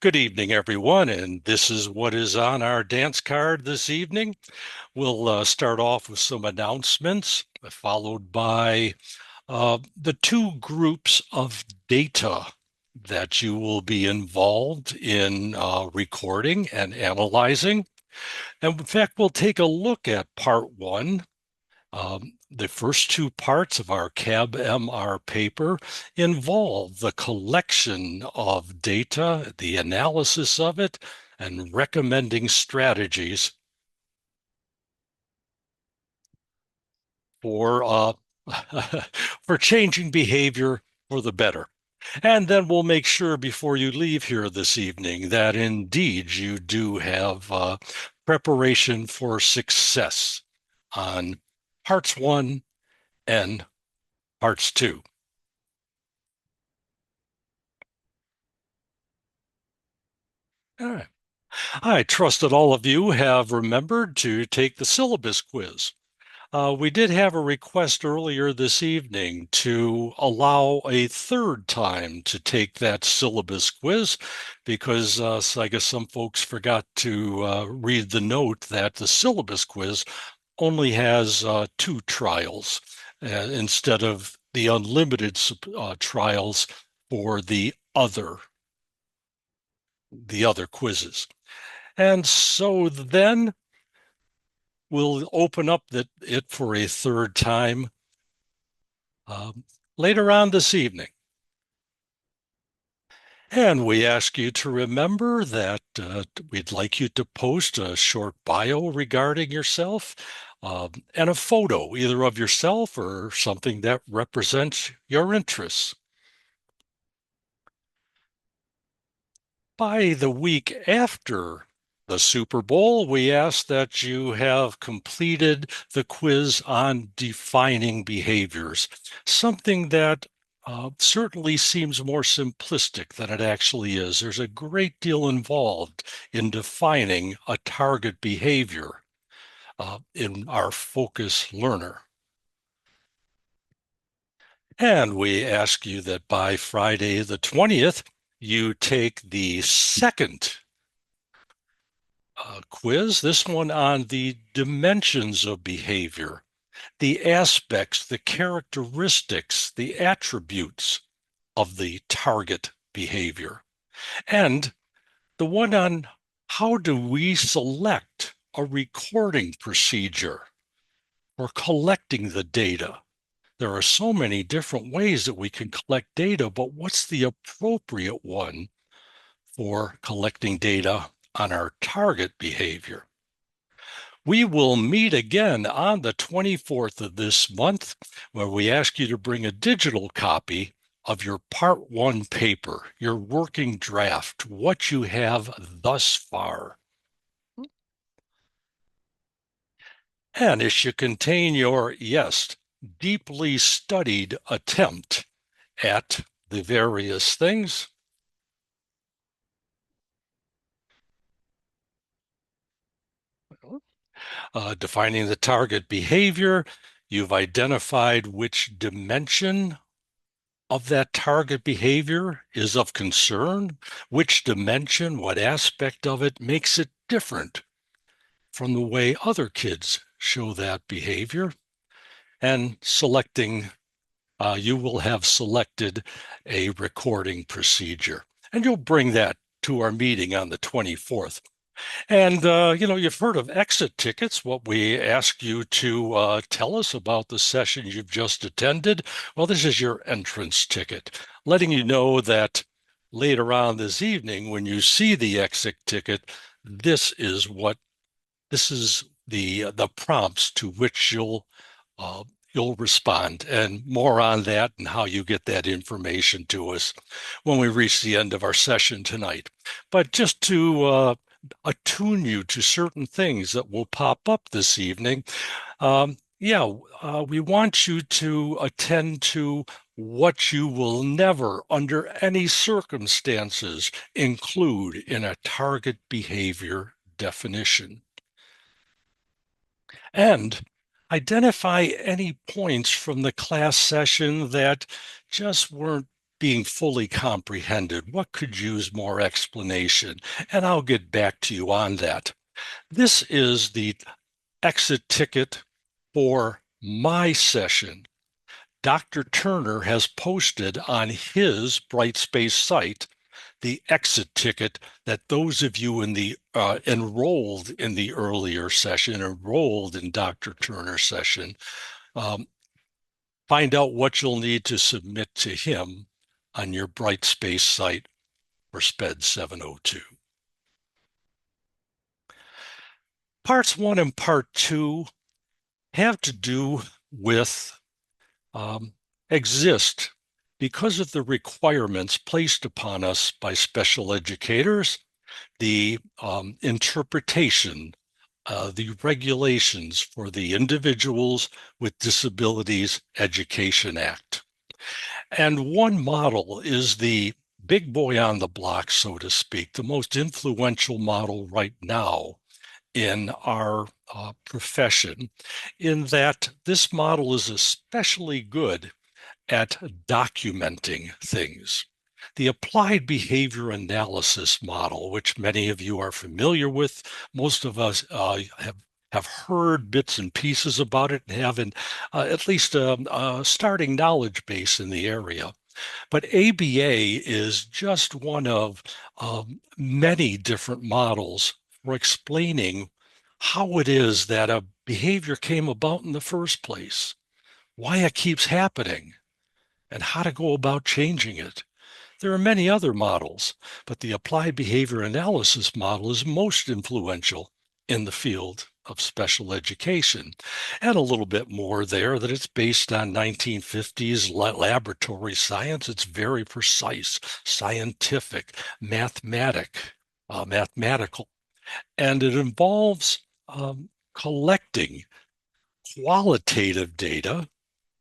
Good evening, everyone, and this is what is on our dance card this evening. We'll start off with some announcements, followed by the two groups of data that you will be involved in recording and analyzing. And in fact, we'll take a look at part one. The first two parts of our CAB-MR paper involve the collection of data, the analysis of it, and recommending strategies for for changing behavior for the better. And then we'll make sure before you leave here this evening that indeed you do have preparation for success on parts one and parts two. All right. I trust that all of you have remembered to take the syllabus quiz. We did have a request earlier this evening to allow a third time to take that syllabus quiz because I guess some folks forgot to read the note that the syllabus quiz only has two trials instead of the unlimited trials for the other quizzes. And so then we'll open up it for a third time later on this evening. And we ask you to remember that we'd like you to post a short bio regarding yourself and a photo, either of yourself or something that represents your interests. By the week after the Super Bowl, we ask that you have completed the quiz on defining behaviors, something that certainly seems more simplistic than it actually is. There's a great deal involved in defining a target behavior in our focus learner. And we ask you that by Friday the 20th, you take the second quiz, this one on the dimensions of behavior, the aspects, the characteristics, the attributes of the target behavior, and the one on how do we select a recording procedure for collecting the data. There are so many different ways that we can collect data, but what's the appropriate one for collecting data on our target behavior? We will meet again on the 24th of this month, where we ask you to bring a digital copy of your Part 1 paper, your working draft, what you have thus far. And it should contain your, yes, deeply studied attempt at the various things. Defining the target behavior, you've identified which dimension of that target behavior is of concern, which dimension, what aspect of it makes it different from the way other kids show that behavior, and selecting, you will have selected a recording procedure. And you'll bring that to our meeting on the 24th. And, you've heard of exit tickets. What we ask you to tell us about the session you've just attended. Well, this is your entrance ticket, letting you know that later on this evening, when you see the exit ticket, this is the prompts to which you'll respond, and more on that and how you get that information to us when we reach the end of our session tonight. But just to attune you to certain things that will pop up this evening. We want you to attend to what you will never, under any circumstances, include in a target behavior definition. And identify any points from the class session that just weren't being fully comprehended? What could use more explanation? And I'll get back to you on that. This is the exit ticket for my session. Dr. Turner has posted on his Brightspace site the exit ticket that those of you in the enrolled in the earlier session, enrolled in Dr. Turner's session, um, find out what you'll need to submit to him on your Brightspace site for SPED 702. Parts 1 and Part 2 have to do with exist because of the requirements placed upon us by special educators, the interpretation, the regulations for the Individuals with Disabilities Education Act. And one model is the big boy on the block, so to speak, the most influential model right now in our profession, in that this model is especially good at documenting things. The applied behavior analysis model, which many of you are familiar with, most of us have heard bits and pieces about it and have at least a starting knowledge base in the area. But ABA is just one of many different models for explaining how it is that a behavior came about in the first place, why it keeps happening, and how to go about changing it. There are many other models, but the applied behavior analysis model is most influential in the field of special education. And a little bit more there that it's based on 1950s laboratory science. It's very precise, scientific, mathematical, and it involves collecting qualitative data,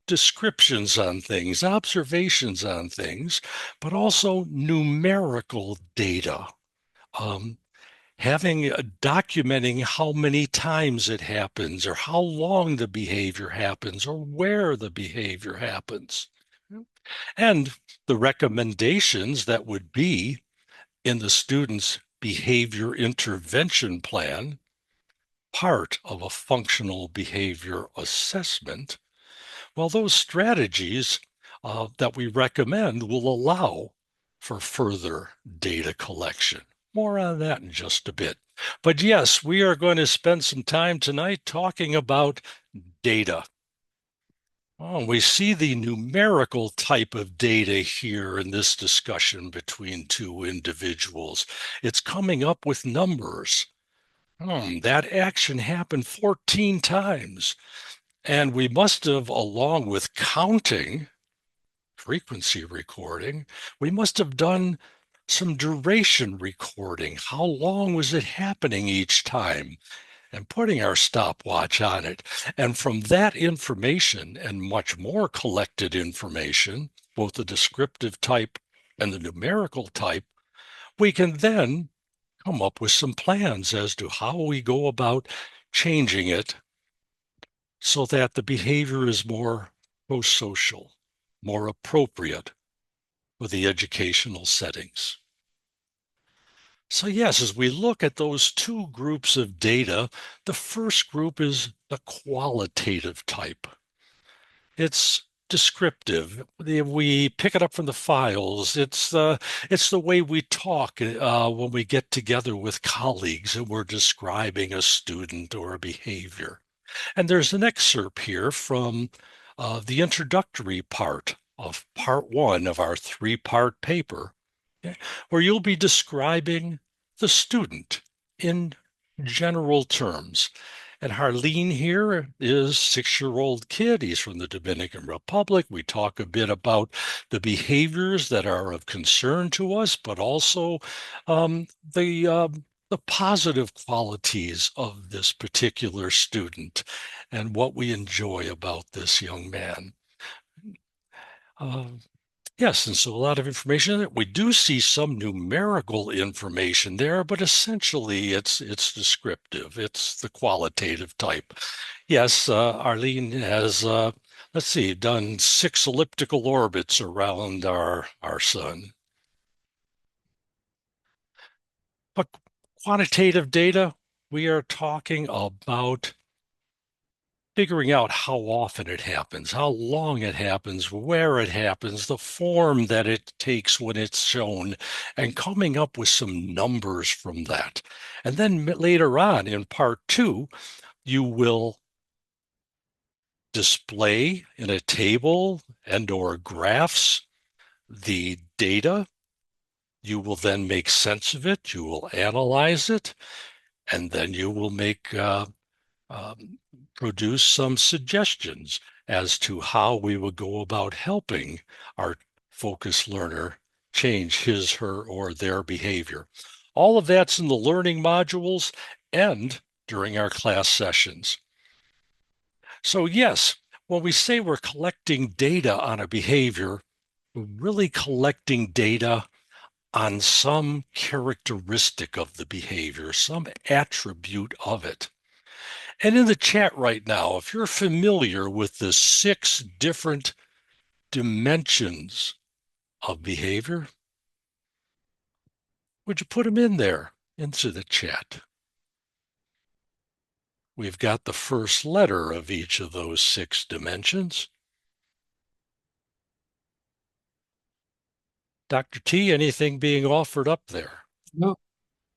descriptions on things, observations on things, but also numerical data. Um, documenting how many times it happens, or how long the behavior happens, or where the behavior happens. And the recommendations that would be in the student's behavior intervention plan, part of a functional behavior assessment. Well, those strategies that we recommend will allow for further data collection. More on that in just a bit. But yes, we are going to spend some time tonight talking about data. Oh, we see the numerical type of data here in this discussion between two individuals. It's coming up with numbers. That action happened 14 times. And we must have, along with counting, frequency recording, we must have done some duration recording. How long was it happening each time? And putting our stopwatch on it. And from that information and much more collected information, both the descriptive type and the numerical type, we can then come up with some plans as to how we go about changing it so that the behavior is more pro-social, more appropriate for the educational settings. So yes, as we look at those two groups of data, the first group is the qualitative type. It's descriptive. We pick it up from the files. It's the way we talk when we get together with colleagues and we're describing a student or a behavior. And there's an excerpt here from the introductory part of part 1 of our 3-part paper, okay, where you'll be describing the student in general terms. And Harleen here is 6-year-old kid. He's from the Dominican Republic. We talk a bit about the behaviors that are of concern to us, but also the positive qualities of this particular student and what we enjoy about this young man. Yes, and so a lot of information. We do see some numerical information there, but essentially it's descriptive. It's the qualitative type. Yes, Arlene has let's see, done 6 elliptical orbits around our sun. But quantitative data, we are talking about figuring out how often it happens, how long it happens, where it happens, the form that it takes when it's shown, and coming up with some numbers from that. And then later on in part 2, you will display in a table and or graphs the data. You will then make sense of it. You will analyze it, and then you will make um, produce some suggestions as to how we would go about helping our focused learner change his, her, or their behavior. All of that's in the learning modules and during our class sessions. So yes, when we say we're collecting data on a behavior, we're really collecting data on some characteristic of the behavior, some attribute of it. And in the chat right now, if you're familiar with the 6 different dimensions of behavior, would you put them in there into the chat? We've got the first letter of each of those 6 dimensions. Dr. T, anything being offered up there? No,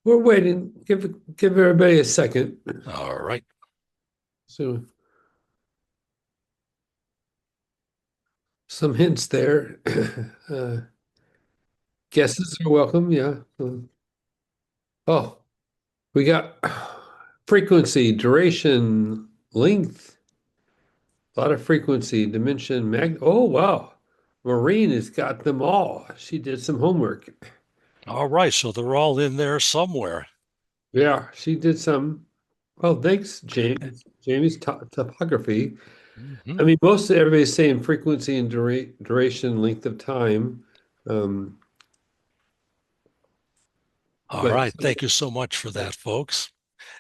we're waiting. Give everybody a second. All right. So some hints there. Guesses are welcome. Yeah. Oh, we got frequency, duration, length, a lot of frequency, dimension, Oh, wow. Maureen has got them all. She did some homework. All right. So they're all in there somewhere. Yeah, she did some. Well, thanks, James. Jamie's topography. I Mhm. mean, most of everybody's saying frequency and duration, length of time. Um, All but right. Thank you so much for that, folks.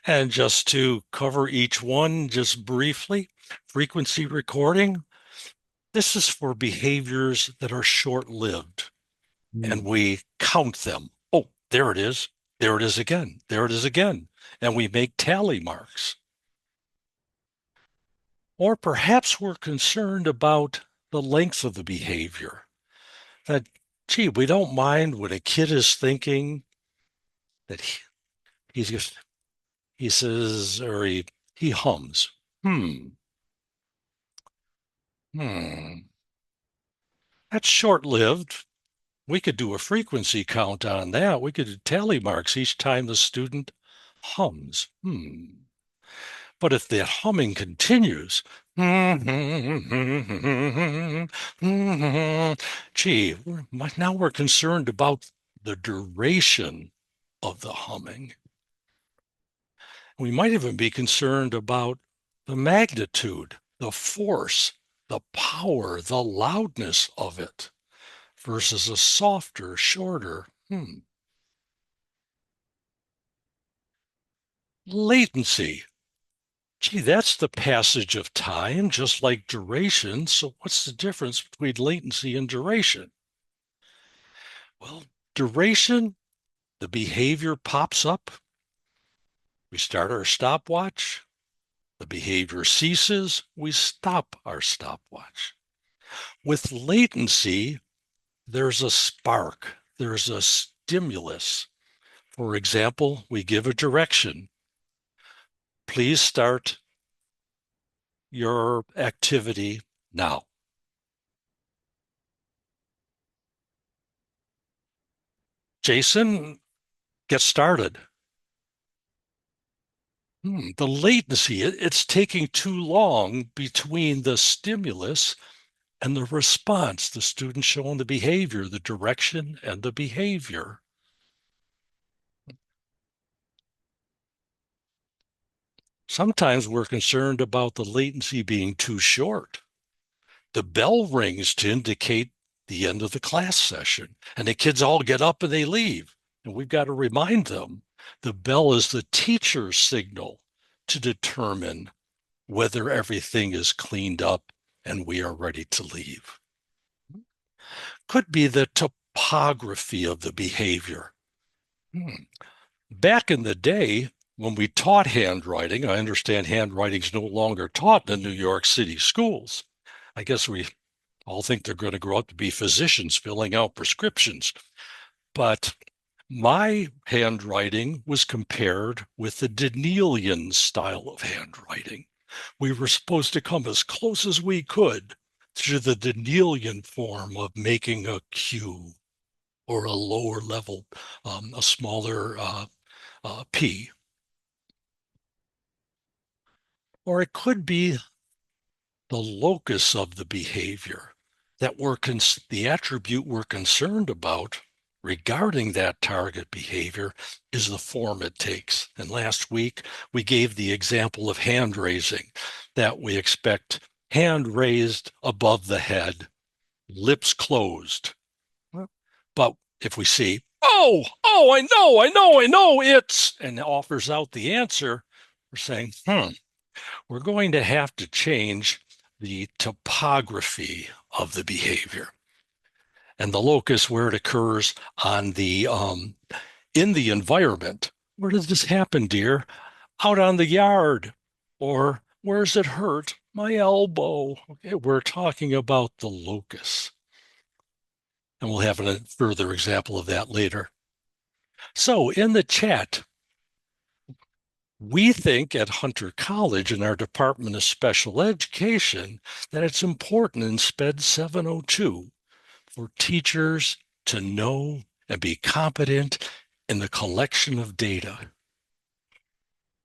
And just to cover each one just briefly, frequency recording, this is for behaviors that are short-lived, and we count them. Oh, there it is. There it is again. There it is again. And we make tally marks. Or perhaps we're concerned about the length of the behavior. That, gee, we don't mind when a kid is thinking that he's he says, or he hums. Hmm, hmm. That's short-lived. We could do a frequency count on that. We could do tally marks each time the student hums. But if that humming continues, gee, now we're concerned about the duration of the humming. We might even be concerned about the magnitude, the force, the power, the loudness of it versus a softer, shorter. Latency. Gee, that's the passage of time, just like duration. So what's the difference between latency and duration? Well, duration, the behavior pops up. We start our stopwatch. The behavior ceases. We stop our stopwatch. With latency, there's a spark. There's a stimulus. For example, we give a direction. Please start your activity now. Jason, get started. The latency, it's taking too long between the stimulus and the response, the student showing the behavior, the direction and the behavior. Sometimes we're concerned about the latency being too short. The bell rings to indicate the end of the class session, and the kids all get up and they leave. And we've got to remind them the bell is the teacher's signal to determine whether everything is cleaned up and we are ready to leave. Could be the topography of the behavior. Back in the day, when we taught handwriting, I understand handwriting is no longer taught in the New York City schools. I guess we all think they're going to grow up to be physicians filling out prescriptions. But my handwriting was compared with the Danielian style of handwriting. We were supposed to come as close as we could to the Danielian form of making a Q or a lower level, a smaller P. Or it could be the locus of the behavior that the attribute we're concerned about regarding that target behavior is the form it takes. And last week, we gave the example of hand raising, that we expect hand raised above the head, lips closed. But if we see, I know, it's, and it offers out the answer, we're saying, we're going to have to change the topography of the behavior and the locus where it occurs on the in the environment. Where does this happen, dear? Out on the yard. Or where's it hurt? My elbow. Okay, we're talking about the locus. And we'll have a further example of that later. So in the chat, we think at Hunter College in our Department of Special Education that it's important in SPED 702 for teachers to know and be competent in the collection of data.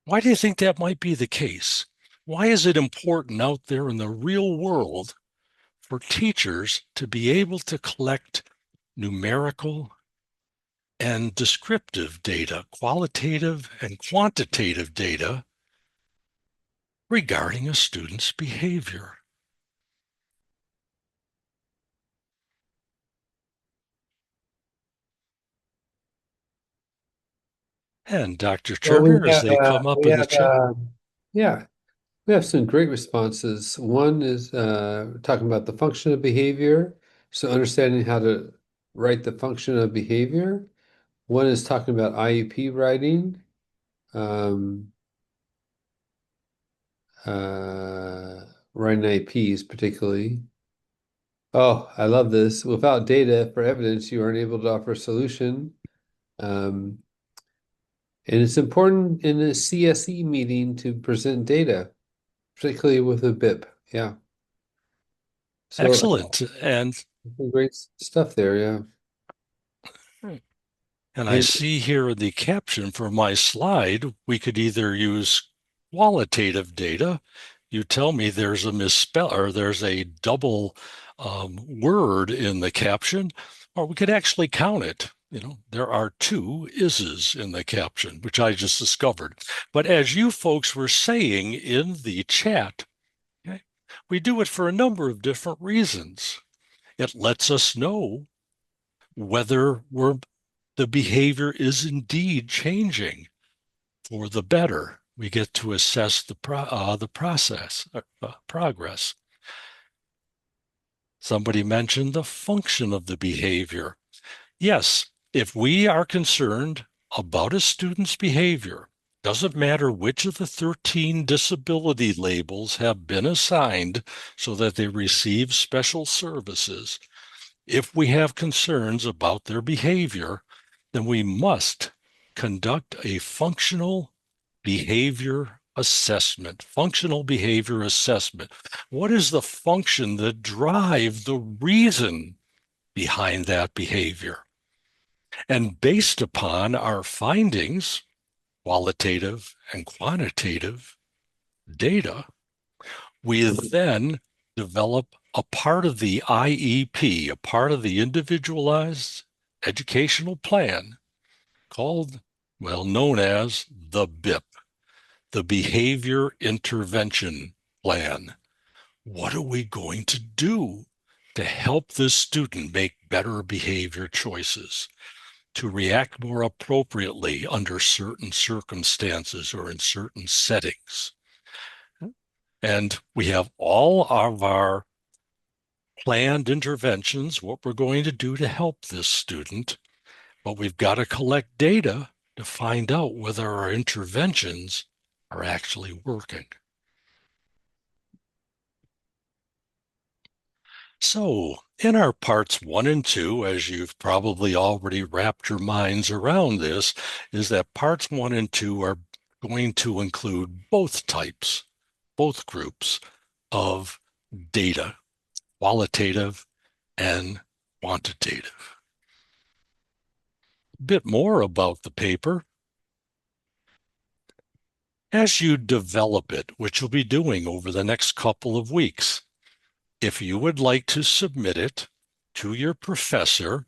Why do you think that might be the case? Why is it important out there in the real world for teachers to be able to collect numerical and descriptive data, qualitative and quantitative data regarding a student's behavior? And Dr. Well, Turner, as they come up in the chat. yeah, we have some great responses. One is talking about the function of behavior, so understanding how to write the function of behavior. One is talking about IEP writing, um, writing IEPs particularly. Oh, I love this. Without data for evidence, you aren't able to offer a solution. Um, and it's important in a CSE meeting to present data, particularly with a BIP. Yeah. So Excellent. And great stuff there. Yeah. And I And see here in the caption for my slide, we could either use qualitative data. You tell me there's a misspell or there's a double word in the caption, or we could actually count it. You know, there are two is's in the caption, which I just discovered. But as you folks were saying in the chat, okay, we do it for a number of different reasons. It lets us know whether the behavior is indeed changing for the better. We get to assess the process, progress. Somebody mentioned the function of the behavior. Yes, if we are concerned about a student's behavior, doesn't matter which of the 13 disability labels have been assigned so that they receive special services. If we have concerns about their behavior, then we must conduct a functional behavior assessment. Functional behavior assessment. What is the function that drives the reason behind that behavior? And based upon our findings, qualitative and quantitative data, we then develop a part of the IEP, a part of the individualized educational plan called, well, known as the BIP, the Behavior Intervention Plan. What are we going to do to help this student make better behavior choices, to react more appropriately under certain circumstances or in certain settings? And we have all of our planned interventions, what we're going to do to help this student, but we've got to collect data to find out whether our interventions are actually working. So, in our parts 1 and 2, as you've probably already wrapped your minds around this, is that parts 1 and 2 are going to include both types, both groups of data, qualitative and quantitative. A bit more about the paper. As you develop it, which you'll be doing over the next couple of weeks, if you would like to submit it to your professor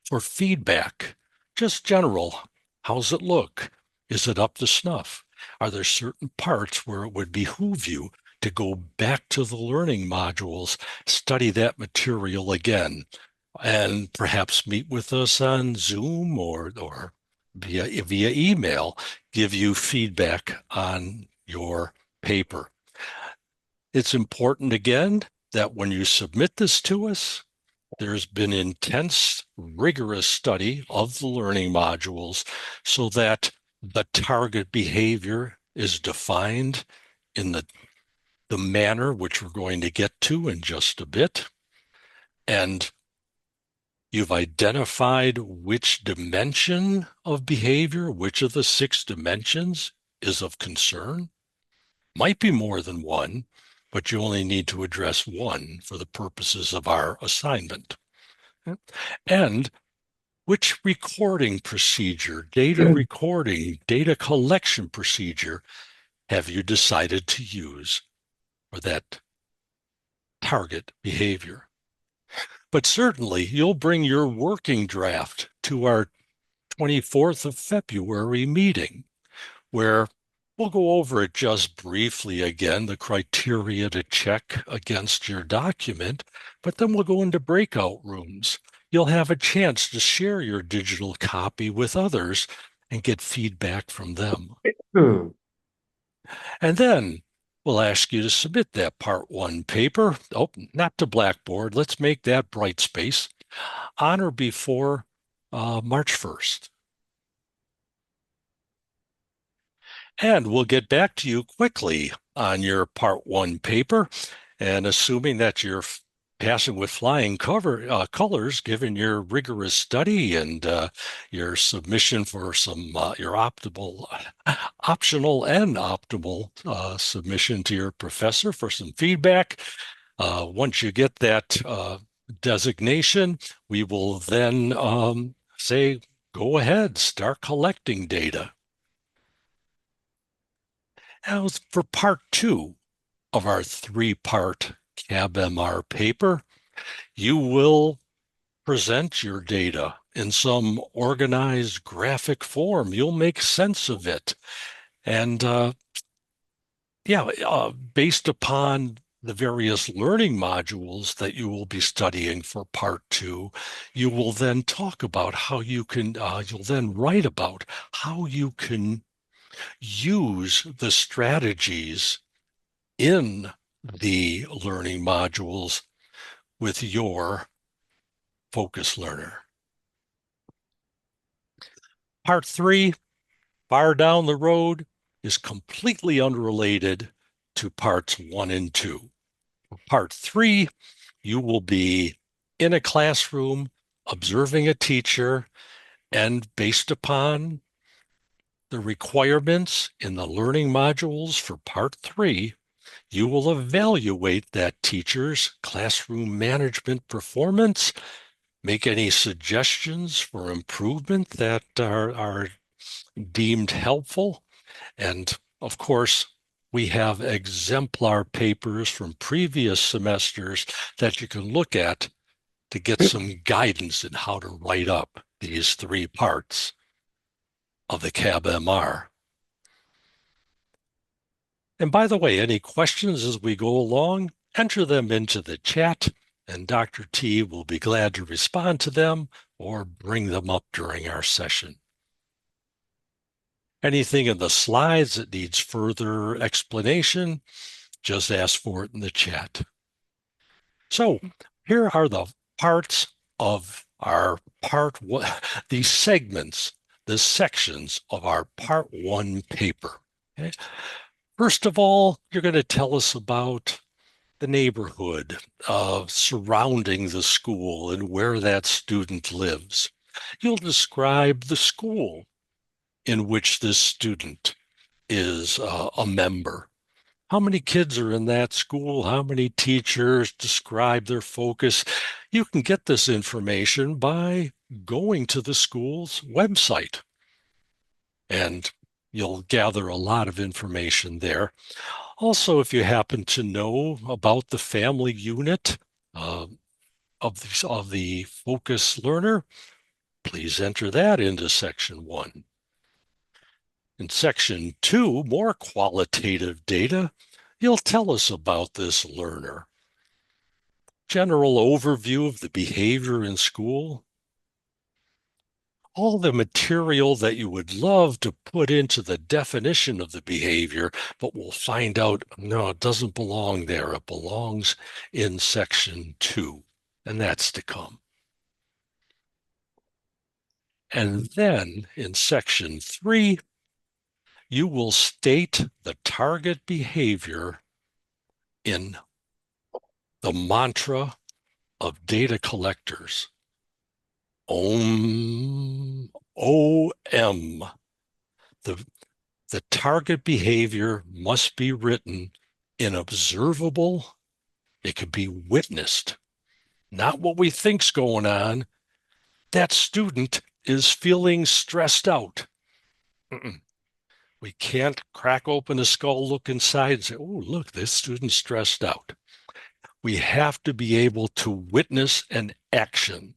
for feedback, just general, how's it look? Is it up to snuff? Are there certain parts where it would behoove you to go back to the learning modules, study that material again, and perhaps meet with us on Zoom or via email, give you feedback on your paper. It's important, again, that when you submit this to us, there's been intense, rigorous study of the learning modules so that the target behavior is defined in the manner which we're going to get to in just a bit. And you've identified which dimension of behavior, which of the 6 dimensions is of concern. Might be more than one, but you only need to address one for the purposes of our assignment. And which recording procedure, data recording, data collection procedure have you decided to use for that target behavior? But certainly you'll bring your working draft to our 24th of February meeting, where we'll go over it just briefly again, the criteria to check against your document, but then we'll go into breakout rooms. You'll have a chance to share your digital copy with others and get feedback from them. Hmm. And then we'll ask you to submit that part 1 paper. Oh, not to Blackboard. Let's make that Brightspace on or before March 1st. And we'll get back to you quickly on your part 1 paper. And assuming that you're passing with flying colors, given your rigorous study and your submission for some your optional and optimal submission to your professor for some feedback. Once you get that designation, we will then say, go ahead, start collecting data. Now, for part 2 of our 3-part CAB-MR paper, you will present your data in some organized graphic form. You'll make sense of it. And based upon the various learning modules that you will be studying for part 2, you will then talk about how you can, you'll then write about how you can use the strategies in the learning modules with your focus learner. Part 3, far down the road, is completely unrelated to parts 1 and 2. For part 3, you will be in a classroom observing a teacher, and based upon the requirements in the learning modules for part 3, you will evaluate that teacher's classroom management performance, make any suggestions for improvement that are deemed helpful. And of course, we have exemplar papers from previous semesters that you can look at to get some guidance in how to write up these 3 parts of the CAB-MR. And by the way, any questions as we go along, enter them into the chat, and Dr. T will be glad to respond to them or bring them up during our session. Anything in the slides that needs further explanation, just ask for it in the chat. So here are the parts of our part one, the segments, the sections of our part one paper. Okay? First of all, you're going to tell us about the neighborhood surrounding the school and where that student lives. You'll describe the school in which this student is a member. How many kids are in that school? How many teachers? Describe their focus. You can get this information by going to the school's website, and you'll gather a lot of information there. Also, if you happen to know about the family unit uh, of the focus learner, please enter that into section 1. In section 2, more qualitative data, you'll tell us about this learner. General overview of the behavior in school, all the material that you would love to put into the definition of the behavior, but we'll find out, no, it doesn't belong there. It belongs in section 2, and that's to come. And then in section 3, you will state the target behavior in the mantra of data collectors. OM, OM. The, the target behavior must be written in observable. It could be witnessed, not what we think's going on. That student is feeling stressed out. Mm-mm. We can't crack open a skull, look inside, and say, oh, look, this student's stressed out. We have to be able to witness an action,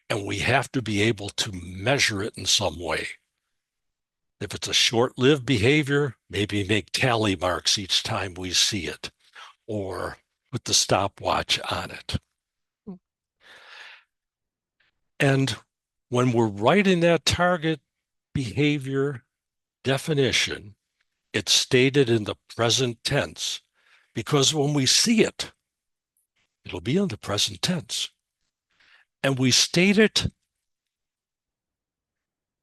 and we have to be able to measure it in some way. If it's a short-lived behavior, maybe make tally marks each time we see it, or put the stopwatch on it. And when we're writing that target behavior definition, it's stated in the present tense, because when we see it, it'll be in the present tense. And we state it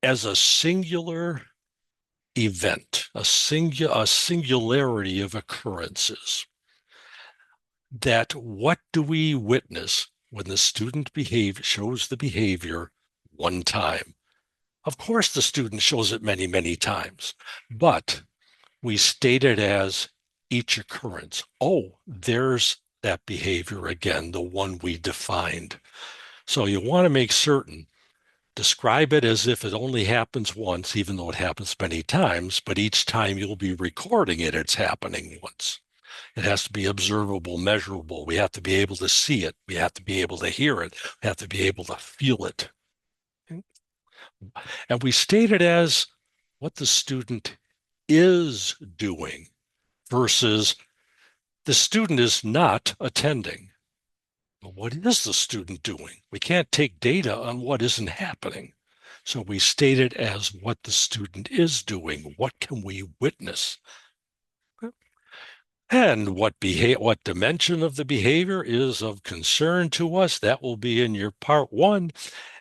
as a singular event, a singularity of occurrences. That what do we witness when the student shows the behavior one time? Of course, the student shows it many, many times, but we state it as each occurrence. Oh, there's that behavior again, the one we defined. So you want to make certain, describe it as if it only happens once, even though it happens many times, but each time you'll be recording it, it's happening once. It has to be observable, measurable. We have to be able to see it. We have to be able to hear it. We have to be able to feel it. And we state it as what the student is doing versus the student is not attending. But what is the student doing? We can't take data on what isn't happening. So we state it as what the student is doing. What can we witness? And what dimension of the behavior is of concern to us? That will be in your part 1,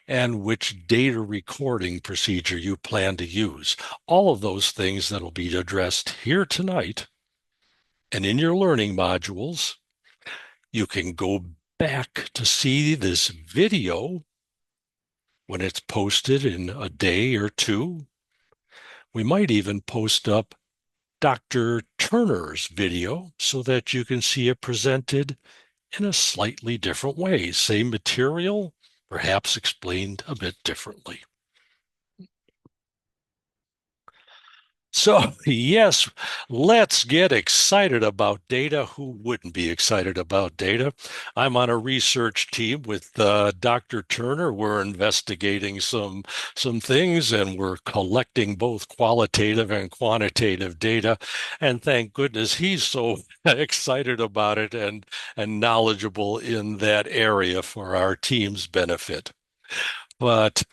and which data recording procedure you plan to use. All of those things that will be addressed here tonight. And in your learning modules, you can go back to see this video when it's posted in a day or 2. We might even post up Dr. Turner's video so that you can see it presented in a slightly different way. Same material, perhaps explained a bit differently. So, yes, let's get excited about data. Who wouldn't be excited about data? I'm on a research team with Dr. Turner. We're investigating some things, and we're collecting both qualitative and quantitative data. And thank goodness he's so excited about it and knowledgeable in that area for our team's benefit. But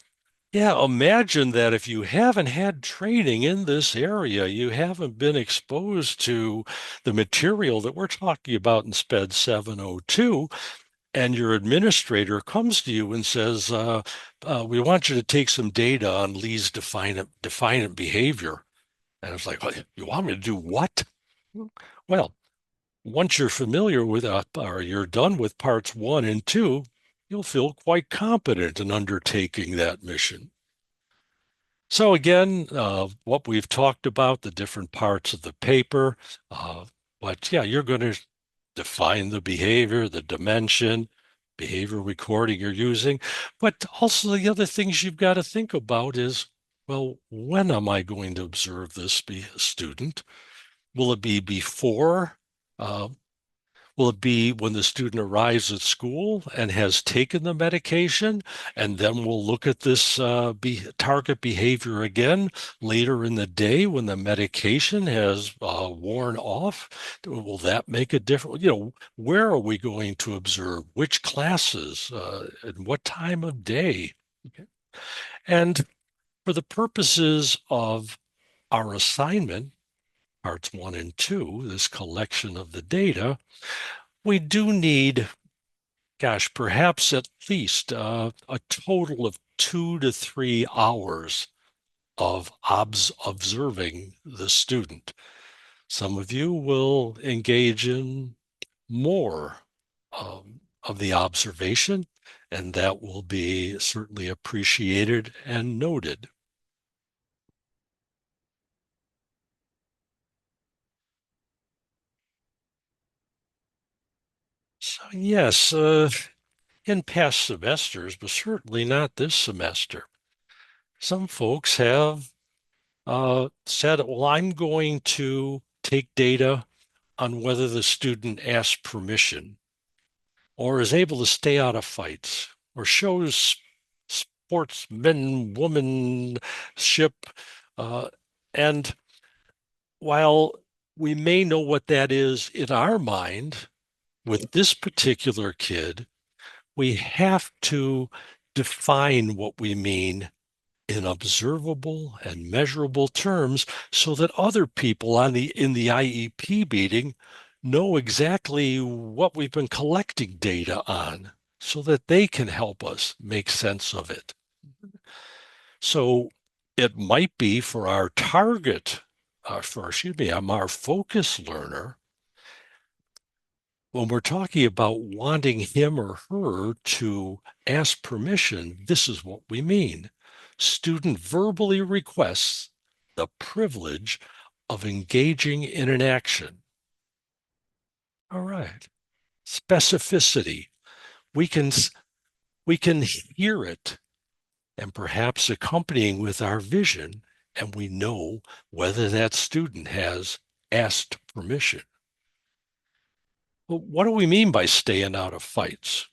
yeah, imagine that if you haven't had training in this area, you haven't been exposed to the material that we're talking about in SPED 702, and your administrator comes to you and says, we want you to take some data on Lee's defiant behavior. And it's like, "What? You want me to do what?" Well, once you're familiar with, or you're done with parts 1 and 2, you'll feel quite competent in undertaking that mission. So again, what we've talked about, the different parts of the paper, uh, but yeah, you're going to define the behavior, the dimension, behavior recording you're using. But also the other things you've got to think about is, well, when am I going to observe this student? Will it be before? Uh, Will it be when the student arrives at school and has taken the medication? And then we'll look at this target behavior again later in the day when the medication has worn off. Will that make a difference? Where are we going to observe? Which classes? And what time of day? Okay. And for the purposes of our assignment, parts 1 and 2, this collection of the data, we do need, gosh, perhaps at least a total of 2 to 3 hours of observing the student. Some of you will engage in more of the observation, and that will be certainly appreciated and noted. So yes, in past semesters, but certainly not this semester, some folks have said, well, I'm going to take data on whether the student asks permission or is able to stay out of fights or shows sportsman womanship. Uh, and while we may know what that is in our mind, with this particular kid, we have to define what we mean in observable and measurable terms so that other people in the IEP meeting know exactly what we've been collecting data on so that they can help us make sense of it. So it might be for our target, excuse me, our focus learner, when we're talking about wanting him or her to ask permission, this is what we mean. Student verbally requests the privilege of engaging in an action. All right. Specificity. We can we can hear it and perhaps accompanying with our vision, and we know whether that student has asked permission. Well, what do we mean by staying out of fights?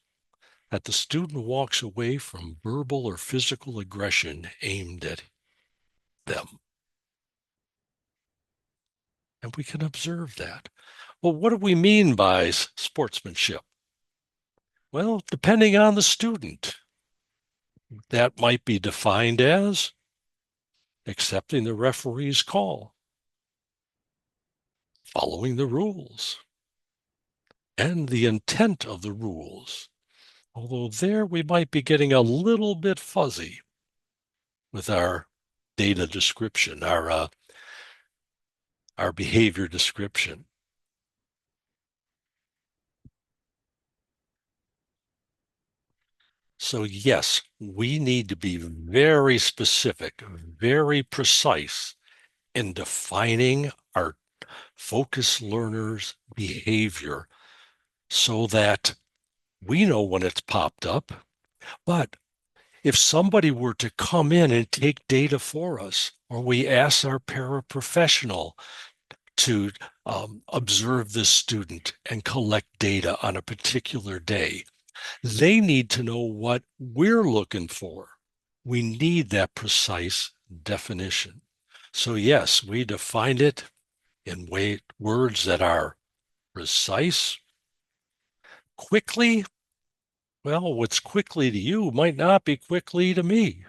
That the student walks away from verbal or physical aggression aimed at them. And we can observe that. Well, what do we mean by sportsmanship? Well, depending on the student, that might be defined as accepting the referee's call, following the rules, and the intent of the rules. Although there we might be getting a little bit fuzzy with our data description, our behavior description. So yes, we need to be very specific, very precise in defining our focus learners' behavior so that we know when it's popped up. But if somebody were to come in and take data for us, or we ask our paraprofessional to observe this student and collect data on a particular day, they need to know what we're looking for. We need that precise definition. So yes, we defined it in words that are precise. Quickly, well, what's quickly to you might not be quickly to me.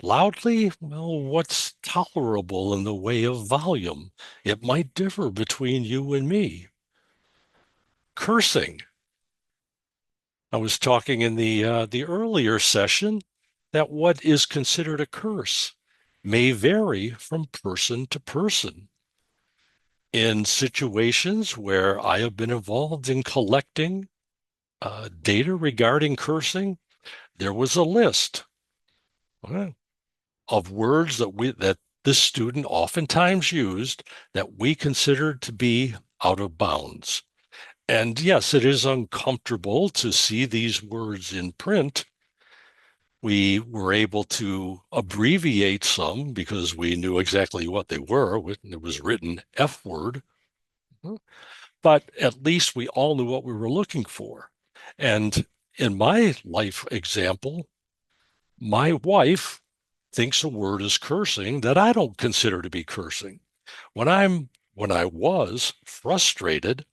Loudly, well, what's tolerable in the way of volume? It might differ between you and me. Cursing, I was talking in the earlier session that what is considered a curse may vary from person to person. In situations where I have been involved in collecting data regarding cursing, there was a list uh, of words that this student oftentimes used that we considered to be out of bounds. And yes, it is uncomfortable to see these words in print. We were able to abbreviate some because we knew exactly what they were. It was written F word, but at least we all knew what we were looking for. And in my life example, my wife thinks a word is cursing that I don't consider to be cursing. When I was frustrated,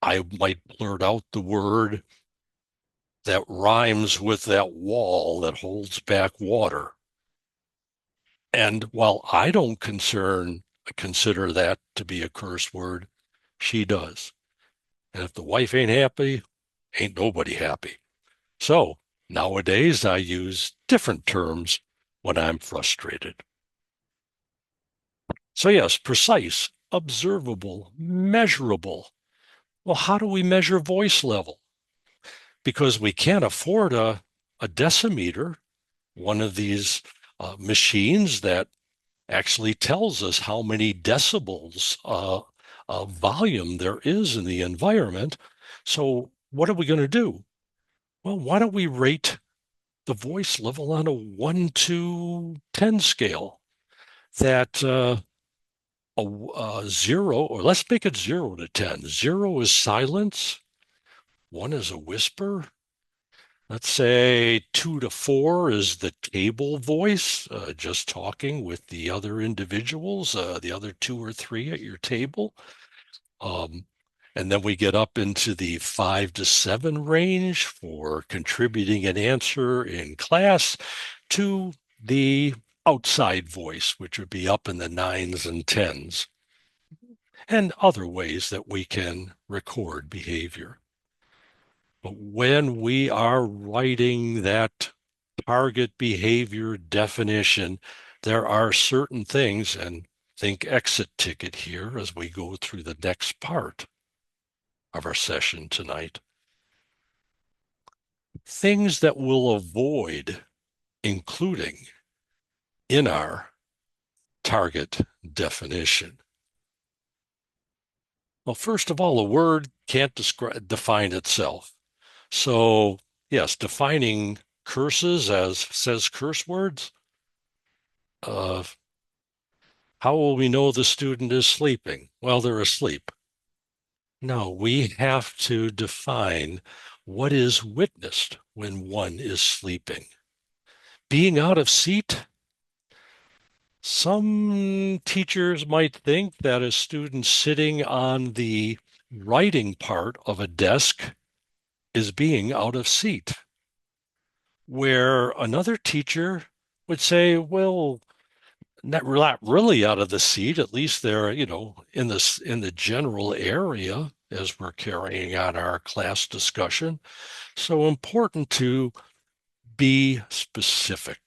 I might blurt out the word that rhymes with that wall that holds back water. And while I don't consider that to be a curse word, she does. And if the wife ain't happy, ain't nobody happy. So nowadays I use different terms when I'm frustrated. So yes, precise, observable, measurable. Well, how do we measure voice level? Because we can't afford a decimeter, one of these machines that actually tells us how many decibels of volume there is in the environment. So what are we going to do? Well, why don't we rate the voice level on a 1 to 10 scale? That zero, or let's make it 0 to 10. Zero is silence, one is a whisper. Let's say 2 to 4 is the table voice, just talking with the other individuals, the other two or three at your table. Um, and then we get up into the 5 to 7 range for contributing an answer in class to the outside voice, which would be up in the 9s and 10s, and other ways that we can record behavior. But when we are writing that target behavior definition, there are certain things, and think exit ticket here as we go through the next part of our session tonight. Things that we'll avoid including in our target definition. Well, first of all, a word can't define itself. So, yes, defining curses as says curse words, uh, how will we know the student is sleeping? Well, they're asleep. No, we have to define what is witnessed when one is sleeping. Being out of seat, some teachers might think that a student sitting on the writing part of a desk is being out of seat, where another teacher would say, well, not really out of the seat. At least they're, in the general area as we're carrying on our class discussion. So important to be specific.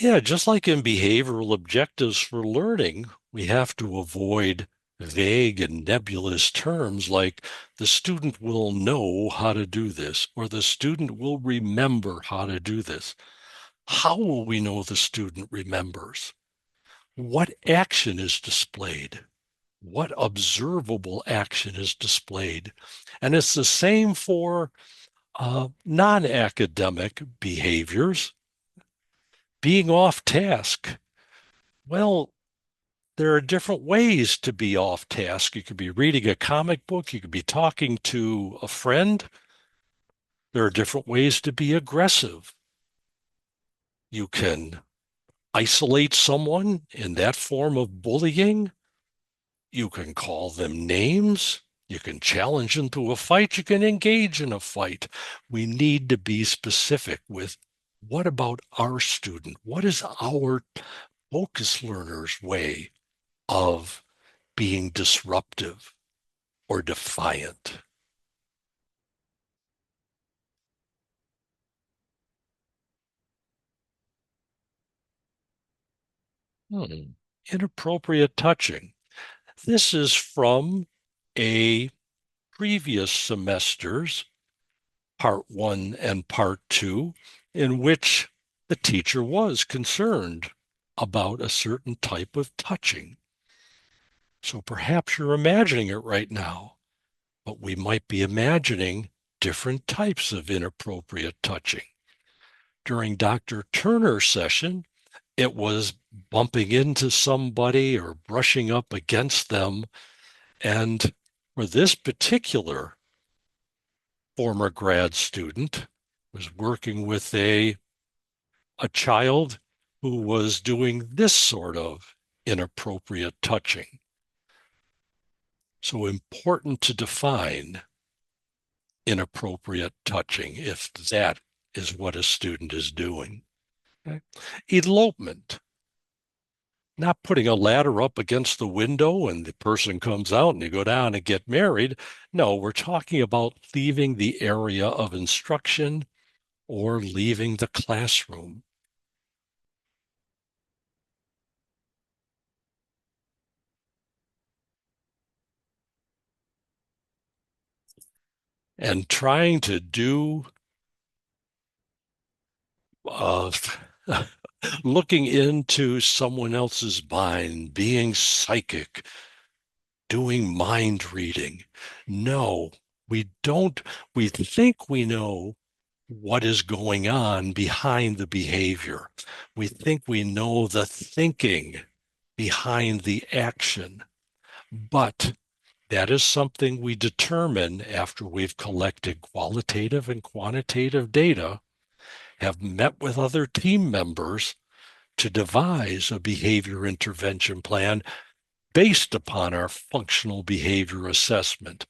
Yeah, just like in behavioral objectives for learning, we have to avoid vague and nebulous terms like the student will know how to do this or the student will remember how to do this. How will we know the student remembers? What action is displayed? What observable action is displayed? And it's the same for non-academic behaviors. Being off task. Well, there are different ways to be off task. You could be reading a comic book. You could be talking to a friend. There are different ways to be aggressive. You can isolate someone in that form of bullying. You can call them names. You can challenge them to a fight. You can engage in a fight. We need to be specific with what about our student? What is our focus learner's way of being disruptive or defiant. Inappropriate touching. This is from a previous semester's part 1 and part 2, in which the teacher was concerned about a certain type of touching. So perhaps you're imagining it right now, but we might be imagining different types of inappropriate touching. During Dr. Turner's session, it was bumping into somebody or brushing up against them. And for this particular former grad student, was working with a child who was doing this sort of inappropriate touching. So important to define inappropriate touching if that is what a student is doing. Okay. Elopement, not putting a ladder up against the window and the person comes out and you go down and get married. No, we're talking about leaving the area of instruction or leaving the classroom. And trying to do uh, looking into someone else's mind, being psychic, doing mind reading. No, we don't. We think we know what is going on behind the behavior. We think we know the thinking behind the action, but that is something we determine after we've collected qualitative and quantitative data, have met with other team members to devise a behavior intervention plan based upon our functional behavior assessment.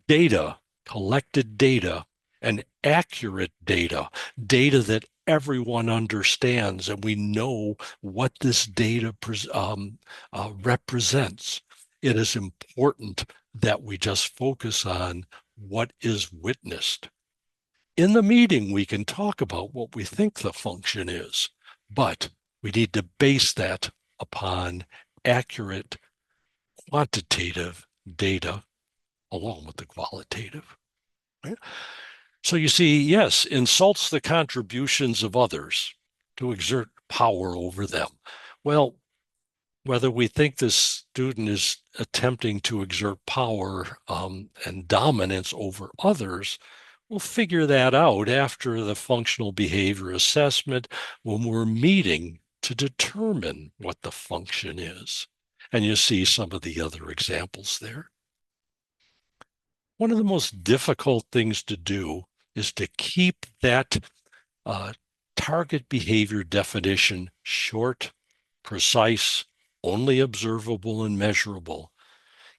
Data, collected data, and accurate data, data that everyone understands, and we know what this data represents. It is important that we just focus on what is witnessed. In the meeting, we can talk about what we think the function is, but we need to base that upon accurate quantitative data along with the qualitative. Right? So you see, yes, insults the contributions of others to exert power over them. Well, whether we think this student is attempting to exert power and dominance over others, we'll figure that out after the functional behavior assessment when we're meeting to determine what the function is. And you see some of the other examples there. One of the most difficult things to do is to keep that target behavior definition short, precise, only observable and measurable,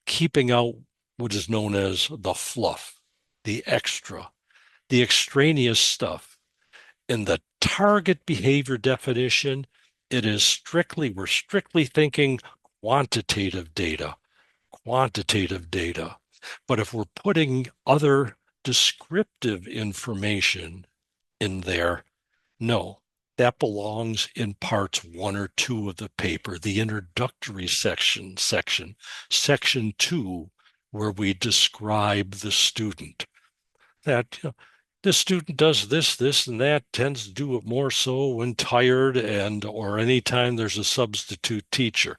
keeping out what is known as the fluff, the extra, the extraneous stuff. In the target behavior definition, we're strictly thinking quantitative data, quantitative data. But if we're putting other descriptive information in there, no, that belongs in parts 1 or 2 of the paper, the introductory section 2, where we describe the student. That this student does this, and that, tends to do it more so when tired and or anytime there's a substitute teacher.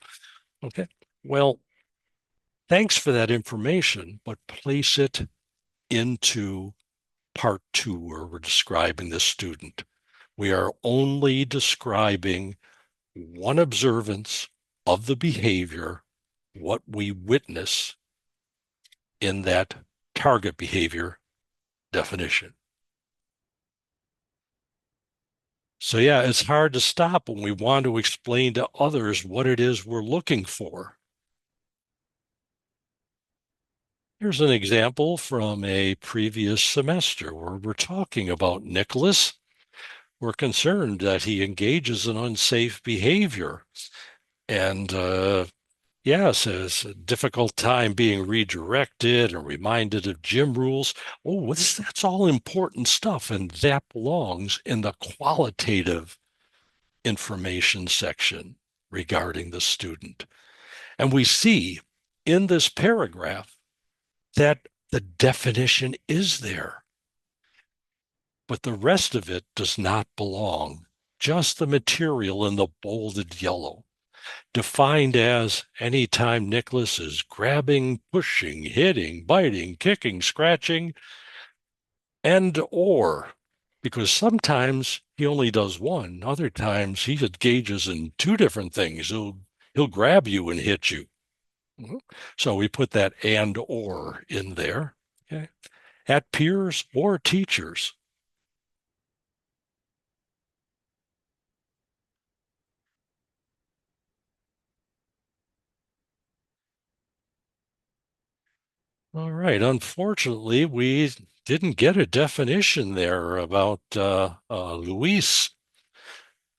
Okay, well, thanks for that information, but place it into part 2 where we're describing the student. We are only describing one observance of the behavior, what we witness in that target behavior definition. So yeah, it's hard to stop when we want to explain to others what it is we're looking for. Here's an example from a previous semester where we're talking about Nicholas. We're concerned that he engages in unsafe behavior. And Yes, has a difficult time being redirected and reminded of gym rules. Oh, that's all important stuff, and that belongs in the qualitative information section regarding the student. And we see in this paragraph that the definition is there, but the rest of it does not belong. Just the material in the bolded yellow, defined as any time Nicholas is grabbing, pushing, hitting, biting, kicking, scratching, and or because sometimes he only does one, other times he engages in two different things. He'll grab you and hit you. Mhm. So we put that and or in there. Okay. At peers or teachers. All right. Unfortunately, we didn't get a definition there about Luis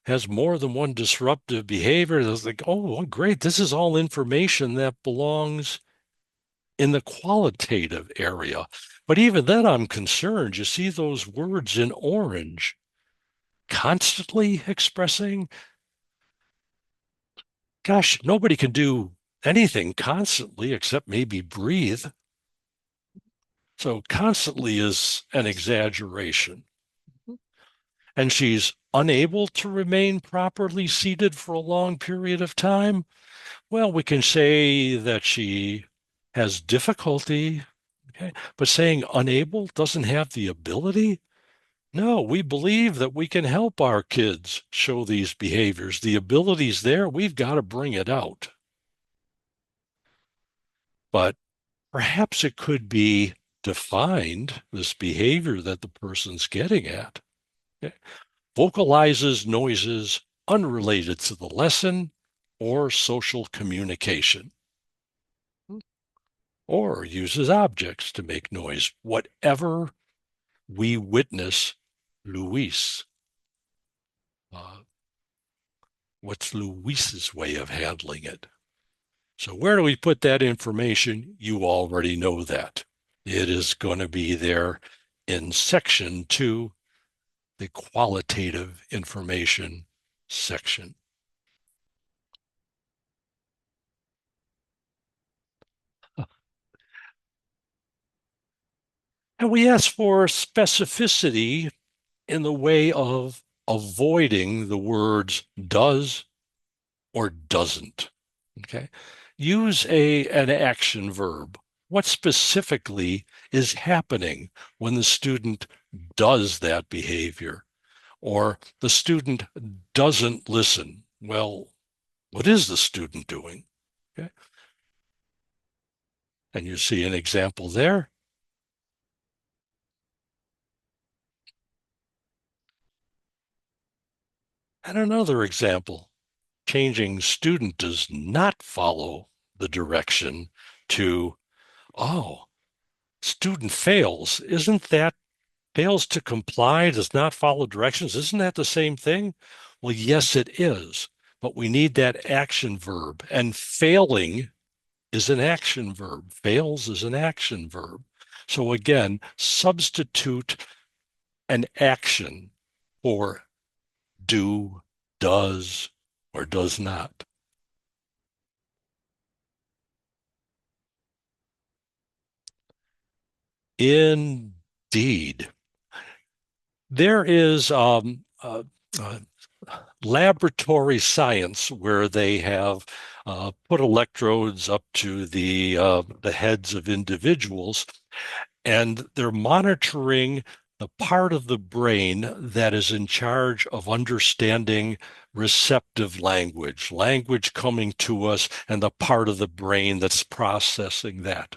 has more than one disruptive behavior. It's like, oh, well, great. This is all information that belongs in the qualitative area. But even then, I'm concerned. You see those words in orange, constantly expressing, gosh, nobody can do anything constantly except maybe breathe. So constantly is an exaggeration. And she's unable to remain properly seated for a long period of time. Well, we can say that she has difficulty, okay? But saying unable doesn't have the ability. No, we believe that we can help our kids show these behaviors. The ability's there. We've got to bring it out. But perhaps it could be defined, this behavior that the person's getting at. Okay? Vocalizes noises unrelated to the lesson or social communication, or uses objects to make noise, whatever we witness Luis. Uh, what's Luis's way of handling it? So where do we put that information? You already know that. It is going to be there in section 2, the qualitative information section. And we ask for specificity in the way of avoiding the words does or doesn't. Okay. Use an action verb. What specifically is happening when the student does that behavior or the student doesn't listen? Well, what is the student doing? Okay. And you see an example there. And another example. Changing student does not follow the direction to, oh, student fails. Isn't that fails to comply, does not follow directions? Isn't that the same thing? Well, yes, it is. But we need that action verb. And failing is an action verb. Fails is an action verb. So again, substitute an action for do, does, or does not. Indeed. There is uh, laboratory science where they have put electrodes up to the heads of individuals, and they're monitoring the part of the brain that is in charge of understanding receptive language, language coming to us, and the part of the brain that's processing that.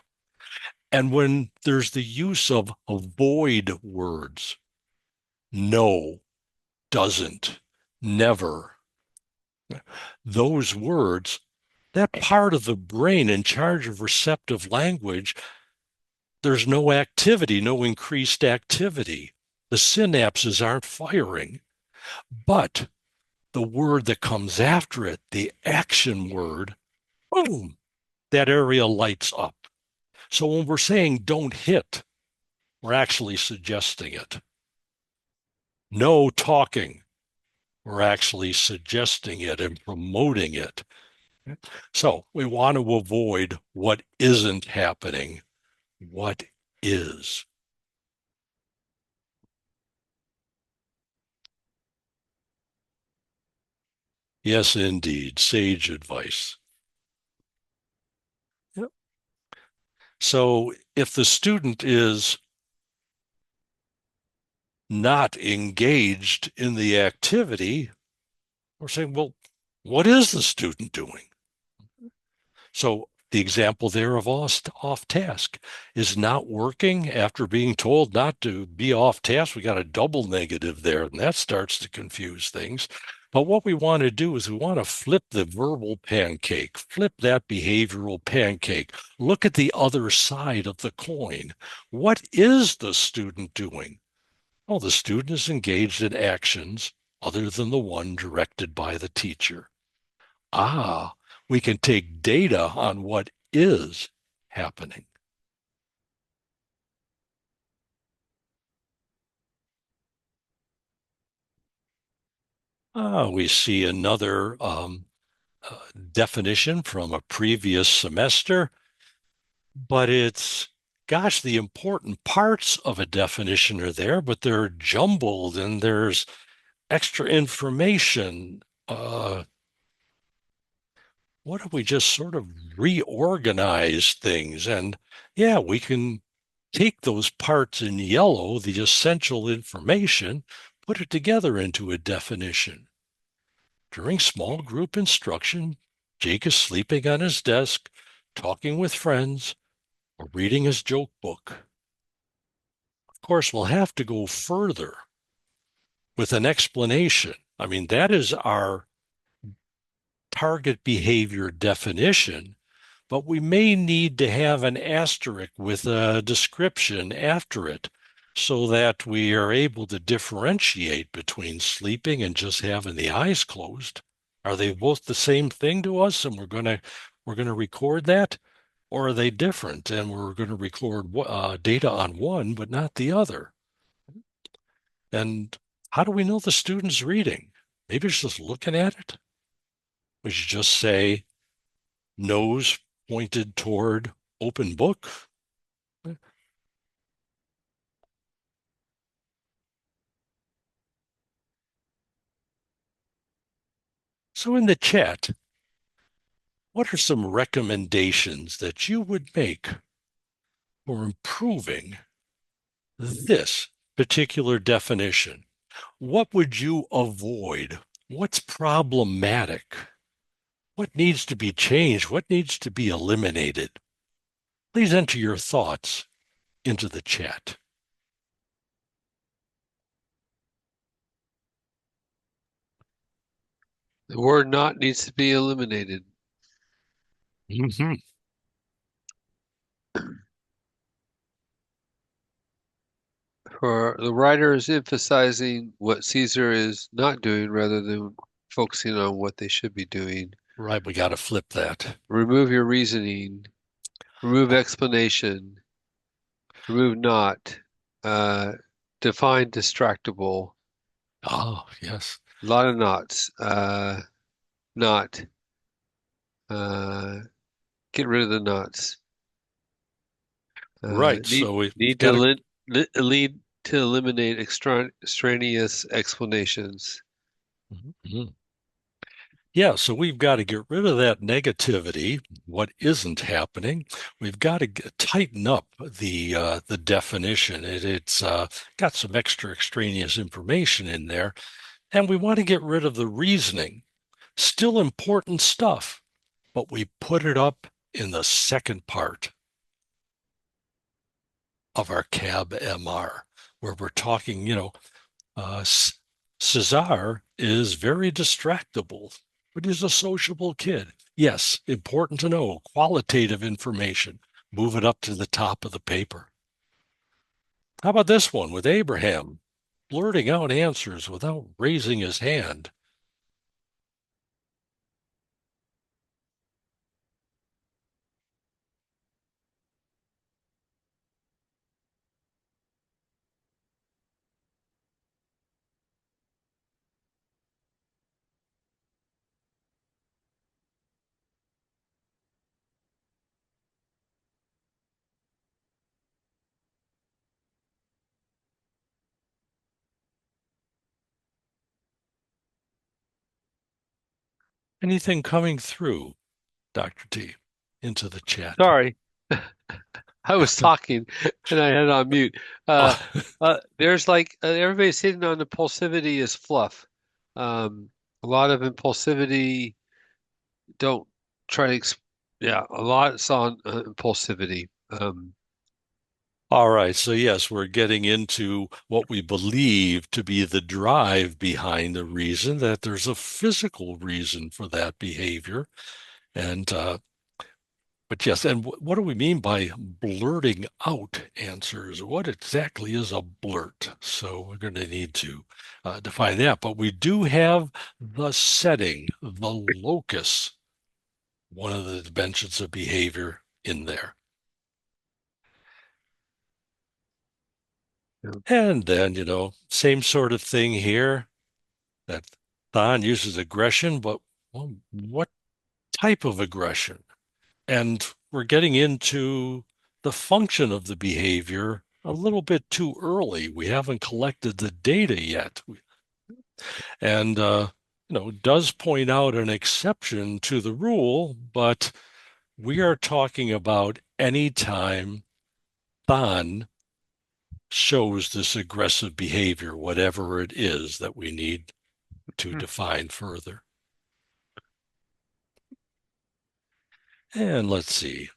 And when there's the use of avoid words, no, doesn't, never, those words, that part of the brain in charge of receptive language, there's no activity, no increased activity. The synapses aren't firing. But the word that comes after it, the action word, boom, that area lights up. So when we're saying don't hit, we're actually suggesting it. No talking, we're actually suggesting it and promoting it. So we want to avoid what isn't happening, what is. Yes, indeed, sage advice. Yep. So if the student is not engaged in the activity, we're saying, well, what is the student doing? So the example there of off task is not working after being told not to be off task. We got a double negative there, and that starts to confuse things. But what we want to do is we want to flip the verbal pancake, flip that behavioral pancake, look at the other side of the coin. What is the student doing? Well, the student is engaged in actions other than the one directed by the teacher. Ah, we can take data on what is happening. We see another definition from a previous semester, but gosh, the important parts of a definition are there, but they're jumbled and there's extra information. What if we just sort of reorganize things? And yeah, we can take those parts in yellow, the essential information, put it together into a definition. During small group instruction, Jake is sleeping on his desk, talking with friends, or reading his joke book. Of course, we'll have to go further with an explanation. I mean, that is our target behavior definition, but we may need to have an asterisk with a description after it so that we are able to differentiate between sleeping and just having the eyes closed. Are they both the same thing to us and we're going to record that? Or are they different and we're going to record data on one but not the other? And how do we know the student's reading? Maybe it's just looking at it. We should just say nose pointed toward open book. So in the chat, what are some recommendations that you would make for improving this particular definition? What would you avoid? What's problematic? What needs to be changed? What needs to be eliminated? Please enter your thoughts into the chat. The word not needs to be eliminated. Mm-hmm. For the writer is emphasizing what Caesar is not doing rather than focusing on what they should be doing. Right, we got to flip that. Remove your reasoning. Remove explanation. Remove not. Define distractible. Oh, yes. A lot of knots. Not. Get rid of the knots. Right. So we've Need got to to. lead to eliminate extraneous explanations. Mhm. Yeah, so we've got to get rid of that negativity, what isn't happening. We've got to tighten up the definition. It's got some extra extraneous information in there, and we want to get rid of the reasoning. Still important stuff, but we put it up in the second part of our CAB MR, where we're talking, uh, Cesar is very distractible, but he's a sociable kid. Yes, important to know qualitative information. Move it up to the top of the paper. How about this one with Abraham blurting out answers without raising his hand? Anything coming through, Dr. T, into the chat? Sorry, I was talking and I had it on mute. Uh, there's like everybody's hitting on impulsivity is fluff. A lot of impulsivity don't try to, yeah, a lot is on impulsivity. All right, so yes, we're getting into what we believe to be the drive behind the reason, that there's a physical reason for that behavior. And but yes, and what do we mean by blurting out answers? What exactly is a blurt? So we're going to need to define that. But we do have the setting, the locus, one of the dimensions of behavior in there. Yeah. And then, same sort of thing here, that Thon uses aggression, but well, what type of aggression? And we're getting into the function of the behavior a little bit too early. We haven't collected the data yet. And, does point out an exception to the rule, but we are talking about any time Thon shows this aggressive behavior, whatever it is that we need to define further. And let's see.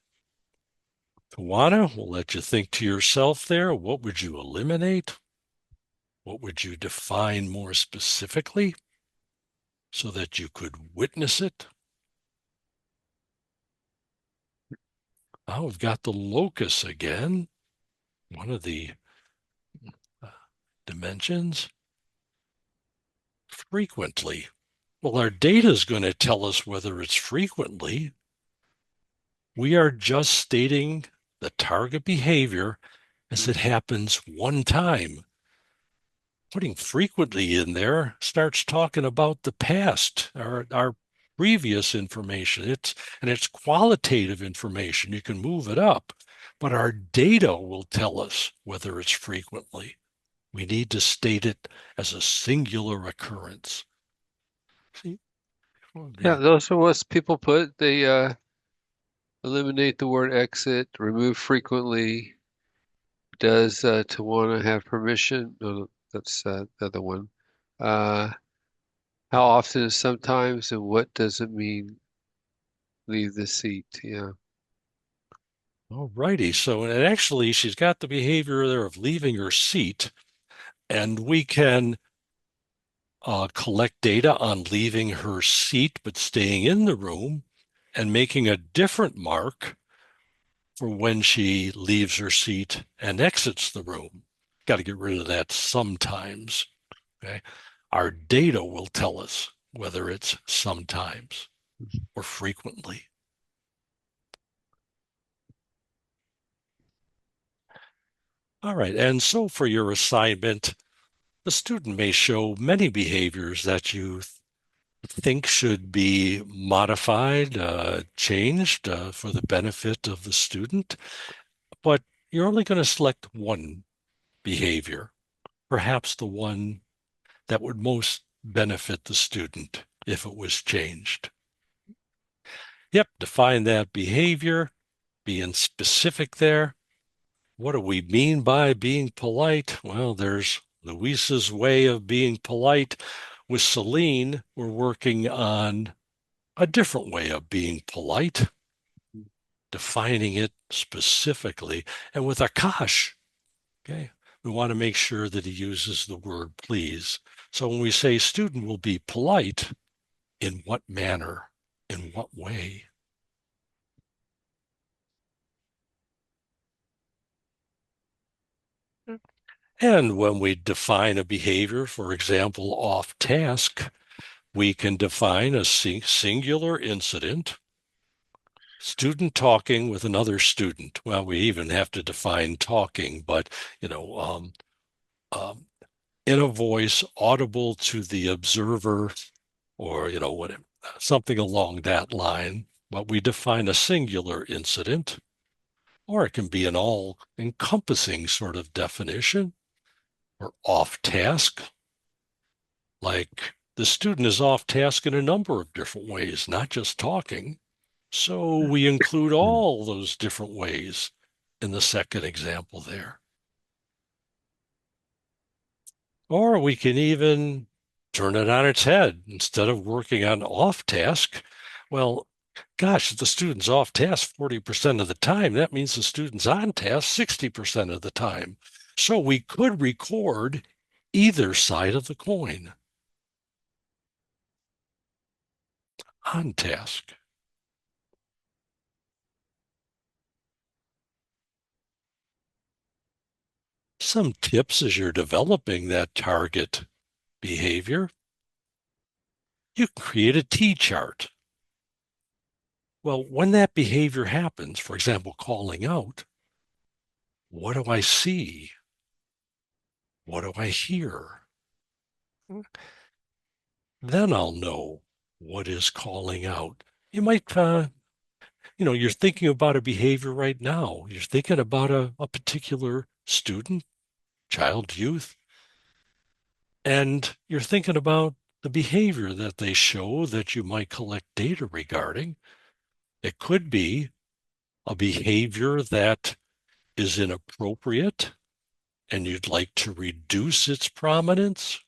Tawana, we'll let you think to yourself there. What would you eliminate? What would you define more specifically so that you could witness it? Oh, we've got the locus again, one of the uh, dimensions. Frequently. Well, our data is going to tell us whether it's frequently. We are just stating the target behavior as it happens one time. Putting frequently in there starts talking about the past, our previous information. It's qualitative information. You can move it up, but our data will tell us whether it's frequently. We need to state it as a singular occurrence. See? Yeah, those are what people put. They eliminate the word exit, remove frequently. Does to want to have permission? No, that's the other one. Uh, how often is sometimes, and what does it mean? Leave the seat. Yeah. All righty. So, and actually, she's got the behavior there of leaving her seat, and we can collect data on leaving her seat but staying in the room and making a different mark for when she leaves her seat and exits the room. Got to get rid of that sometimes. Okay. Our data will tell us whether it's sometimes or frequently. All right. And so for your assignment, the student may show many behaviors that you think should be modified, changed for the benefit of the student, but you're only going to select one behavior, perhaps the one that would most benefit the student if it was changed. Yep, define that behavior, being specific there. What do we mean by being polite? Well, there's Luisa's way of being polite. With Celine, we're working on a different way of being polite, defining it specifically. And with Akash, okay, we want to make sure that he uses the word please. So when we say student will be polite, in what manner, in what way? And when we define a behavior, for example, off task, we can define a singular incident, student talking with another student. Well, we even have to define talking, but you know, um, in a voice audible to the observer, or whatever, something along that line. But we define a singular incident, or it can be an all-encompassing sort of definition, or off task, like The student is off task in a number of different ways, not just talking. So we include all those different ways in the second example there. Or we can even turn it on its head. Instead of working on off task, well, gosh, if the student's off task 40% of the time, that means the student's on task 60% of the time. So we could record either side of the coin. On task. Some tips as you're developing that target behavior. You create a T-chart. Well, when that behavior happens, for example, calling out, what do I see? What do I hear? Then I'll know what is calling out. You might, you're thinking about a behavior right now. You're thinking about a particular student, child, youth, and you're thinking about the behavior that they show that you might collect data regarding. It could be a behavior that is inappropriate and you'd like to reduce its prominence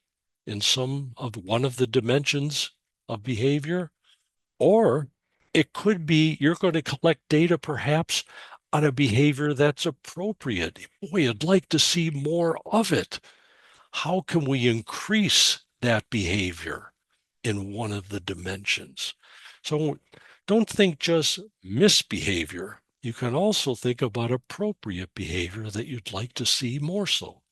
in one of the dimensions of behavior. Or it could be you're going to collect data perhaps on a behavior that's appropriate. Boy, you'd like to see more of it. How can we increase that behavior in one of the dimensions? So don't think just misbehavior. You can also think about appropriate behavior that you'd like to see more so.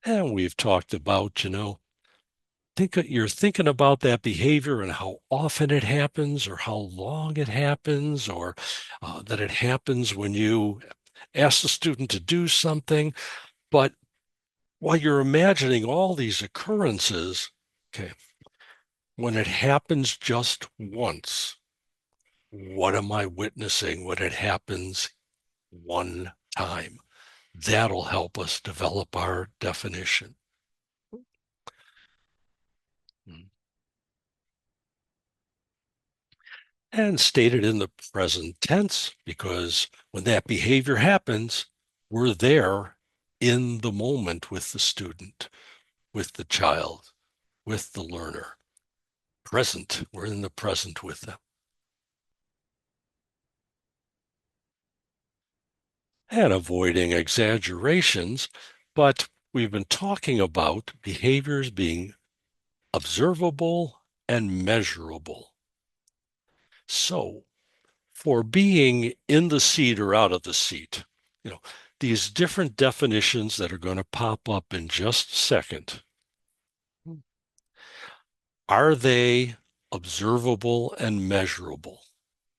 And we've talked about, you're thinking about that behavior and how often it happens or how long it happens or that it happens when you ask the student to do something. But while you're imagining all these occurrences, okay, when it happens just once, what am I witnessing when it happens one time? That'll help us develop our definition. And stated in the present tense, because when that behavior happens, we're there in the moment with the student, with the child, with the learner. Present, we're in the present with them. And avoiding exaggerations, but we've been talking about behaviors being observable and measurable. So for being in the seat or out of the seat, these different definitions that are going to pop up in just a second, are they observable and measurable?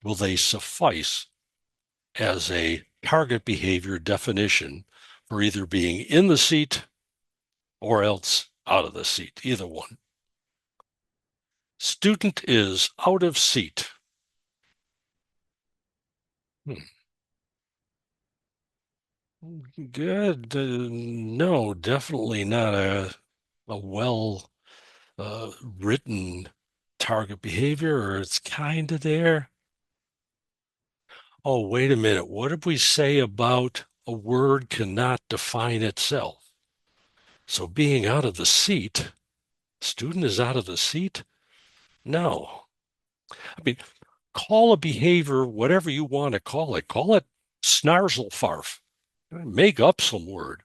Will they suffice as a target behavior definition for either being in the seat or else out of the seat, either one? Student is out of seat. Good. No, definitely not a well written target behavior, or it's kind of there. Oh, wait a minute. What did we say about a word cannot define itself? So being out of the seat, student is out of the seat? No. I mean, call a behavior whatever you want to call it. Call it snarzelfarf. Make up some word.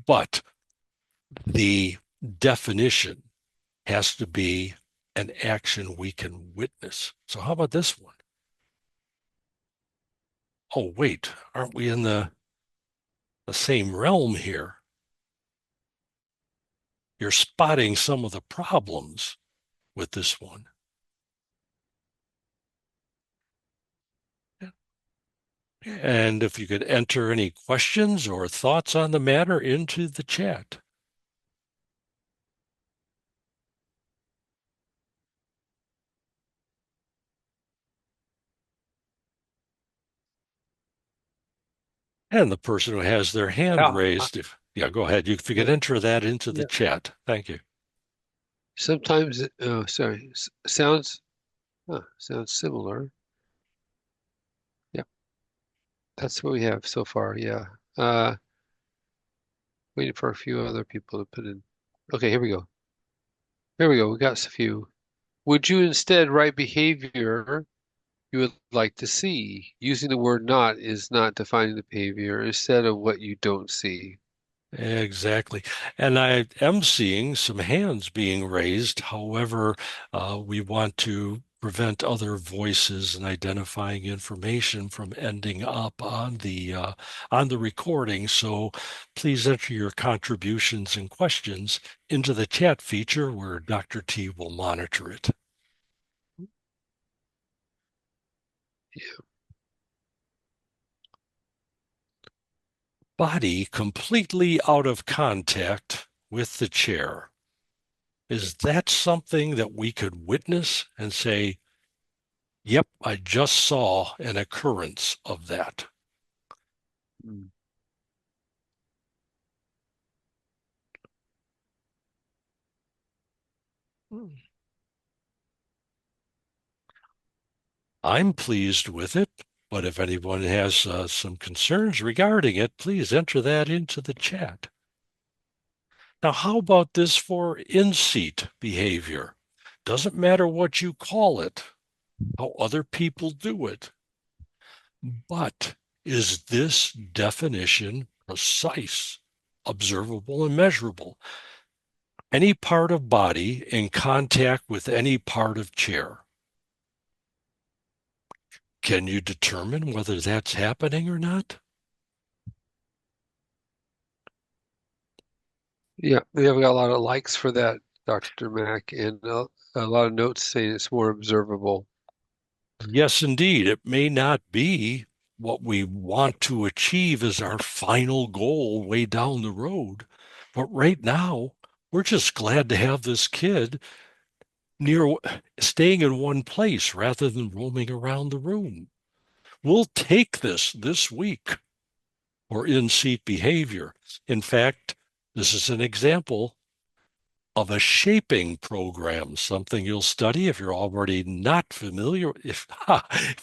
But the definition has to be an action we can witness. So how about this one? Oh, wait, aren't we in the same realm here? You're spotting some of the problems with this one. And if you could enter any questions or thoughts on the matter into the chat. And the person who has their hand Yeah, raised, yeah, go ahead. If you could yeah, enter that into the yeah. chat. Thank you. Sometimes, oh, sorry, sounds similar. Yeah, that's what we have so far. Yeah. Uh, Waiting for a few other people to put in. Okay, here we go. Here we go. We got a few. Would you instead write behavior you would like to see? Using the word not is not defining the behavior instead of what you don't see. Exactly. And I am seeing some hands being raised. However, we want to prevent other voices and identifying information from ending up on the recording. So please enter your contributions and questions into the chat feature where Dr. T will monitor it. Body completely out of contact with the chair. Is that something that we could witness and say, yep, I just saw an occurrence of that? Mm. I'm pleased with it, but if anyone has some concerns regarding it, please enter that into the chat. Now, how about this for in-seat behavior? Doesn't matter what you call it, how other people do it. But is this definition precise, observable, and measurable? Any part of body in contact with any part of chair. Can you determine whether that's happening or not? Yeah, we have got a lot of likes for that, Dr. Mack, and a lot of notes saying it's more observable. Yes, indeed. It may not be what we want to achieve as our final goal way down the road. But right now, we're just glad to have this kid near staying in one place rather than roaming around the room. We'll take this week for in-seat behavior. In fact, this is an example of a shaping program, something you'll study if you're already not familiar. If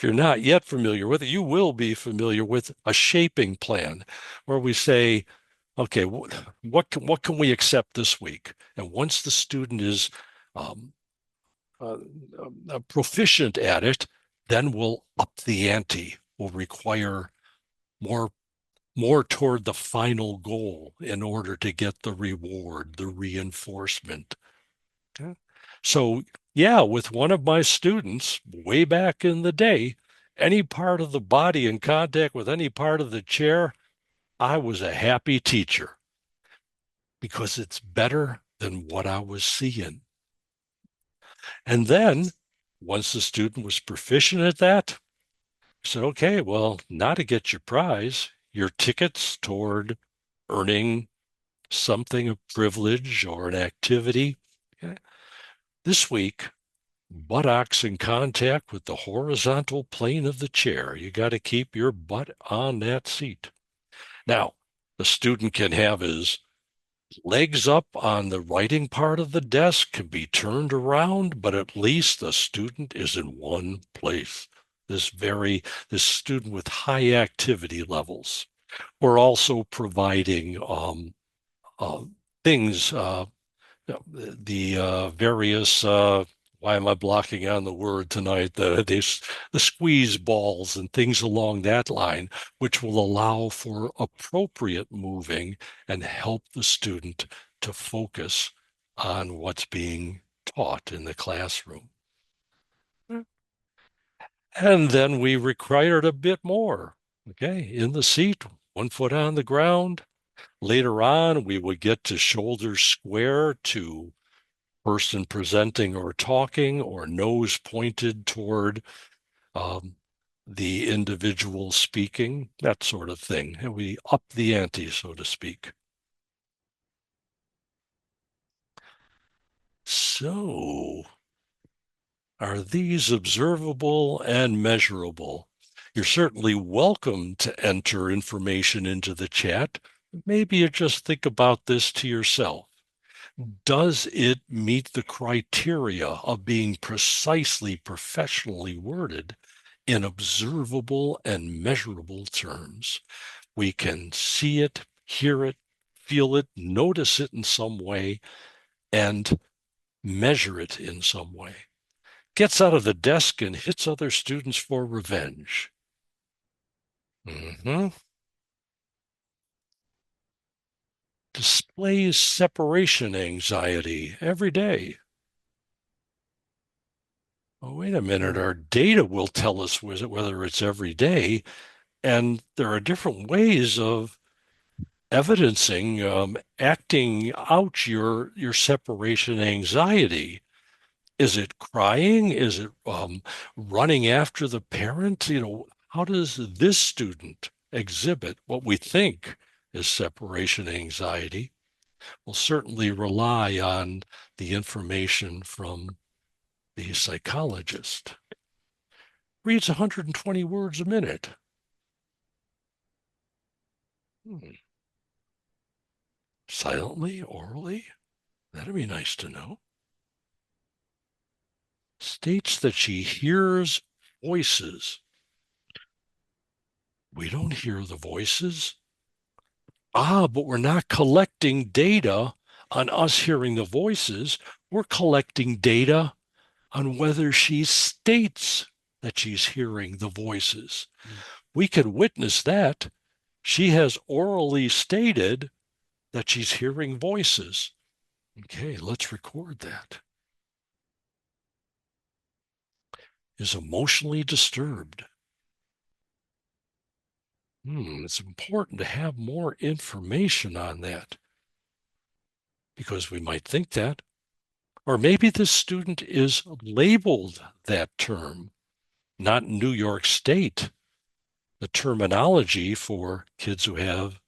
you're not yet familiar with it, you will be familiar with a shaping plan where we say, okay, what can we accept this week? And once the student is um, uh, proficient at it, then we'll up the ante. We'll require more more toward the final goal in order to get the reward, the reinforcement. Yeah. So, yeah, with one of my students way back in the day, any part of the body in contact with any part of the chair, I was a happy teacher because it's better than what I was seeing. And then once the student was proficient at that, I said, okay, well, now to get your prize, your tickets toward earning something of privilege or an activity. Okay. This week, buttocks in contact with the horizontal plane of the chair. You got to keep your butt on that seat. Now, the student can have his legs up on the writing part of the desk, can be turned around, but at least the student is in one place. This student with high activity levels. We're also providing uh, things, the various, why am I blocking on the word tonight? The squeeze balls and things along that line, which will allow for appropriate moving and help the student to focus on what's being taught in the classroom. And then we required a bit more. Okay, in the seat, one foot on the ground. Later on, we would get to shoulders square to person presenting or talking, or nose pointed toward um, the individual speaking, that sort of thing. And we up the ante, so to speak. So, are these observable and measurable? You're certainly welcome to enter information into the chat. Maybe you just think about this to yourself. Does it meet the criteria of being precisely professionally worded in observable and measurable terms? We can see it, hear it, feel it, notice it in some way, and measure it in some way. Gets out of the desk and hits other students for revenge. Mm-hmm. Displays separation anxiety every day. Oh, wait a minute. Our data will tell us whether it's every day. And there are different ways of evidencing, acting out your separation anxiety. Is it crying? Is it running after the parent? How does this student exhibit what we think is separation anxiety? We'll certainly rely on the information from the psychologist. Reads 120 words a minute. Silently, orally? That'd be nice to know. States that she hears voices. We don't hear the voices. But we're not collecting data on us hearing the voices. We're collecting data on whether she states that she's hearing the voices. We can witness that. She has orally stated that she's hearing voices. Okay, let's record that. Is emotionally disturbed. It's important to have more information on that because we might think that. Or maybe this student is labeled that term, not New York State. The terminology for kids who have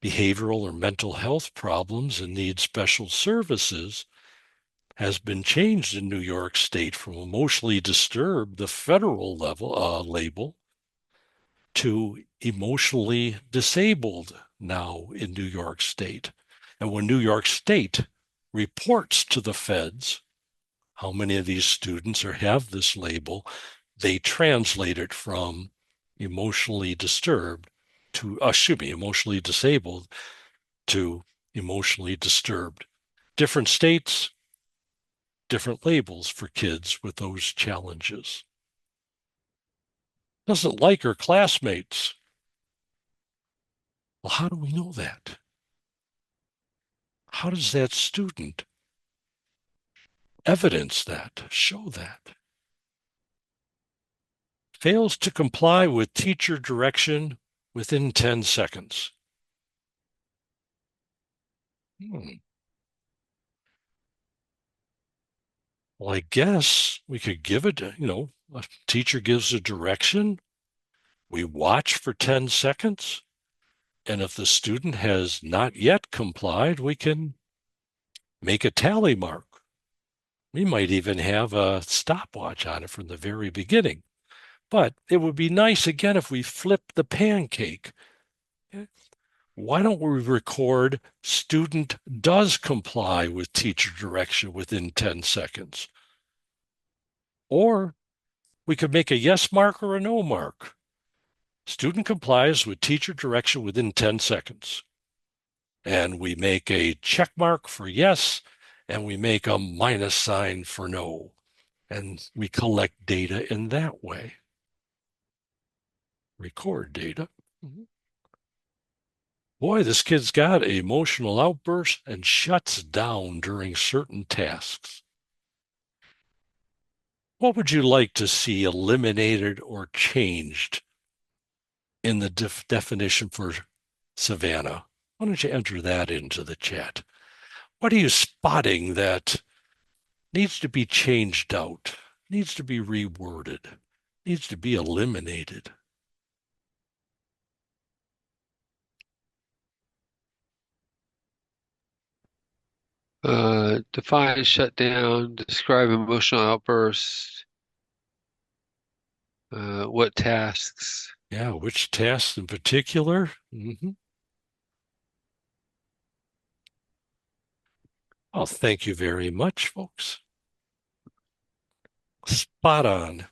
behavioral or mental health problems and need special services has been changed in New York State from emotionally disturbed, the federal level label, to emotionally disabled now in New York State. And when New York State reports to the feds how many of these students have this label, they translate it from emotionally disturbed to, emotionally disabled to emotionally disturbed. Different states, different labels for kids with those challenges. Doesn't like her classmates. Well, how do we know that? How does that student evidence that, show that? Fails to comply with teacher direction within 10 seconds. Well, I guess we could give it, a teacher gives a direction. We watch for 10 seconds. And if the student has not yet complied, we can make a tally mark. We might even have a stopwatch on it from the very beginning. But it would be nice, again, if we flip the pancake. Why don't we record student does comply with teacher direction within 10 seconds? Or we could make a yes mark or a no mark. Student complies with teacher direction within 10 seconds. And we make a check mark for yes, and we make a minus sign for no. And we collect data in that way. Record data. Boy, this kid's got emotional outbursts and shuts down during certain tasks. What would you like to see eliminated or changed in the definition for Savannah? Why don't you enter that into the chat? What are you spotting that needs to be changed out, needs to be reworded, needs to be eliminated? Define shutdown, describe emotional outbursts. what tasks. Yeah, which tasks in particular? Well, thank you very much, folks. Spot on.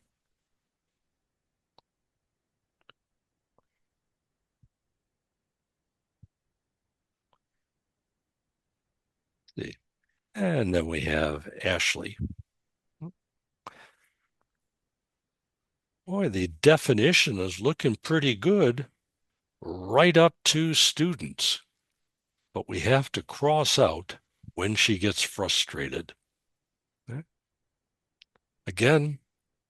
See. And then we have Ashley. Boy, the definition is looking pretty good right up to students. But we have to cross out when she gets frustrated. Again,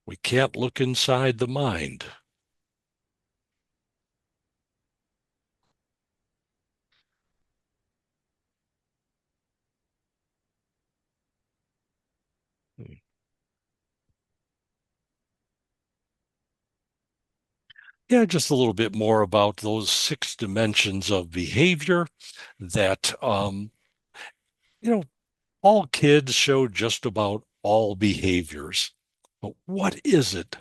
we can't look inside the mind. Yeah, just a little bit more about those 6 dimensions of behavior that, all kids show just about all behaviors. But what is it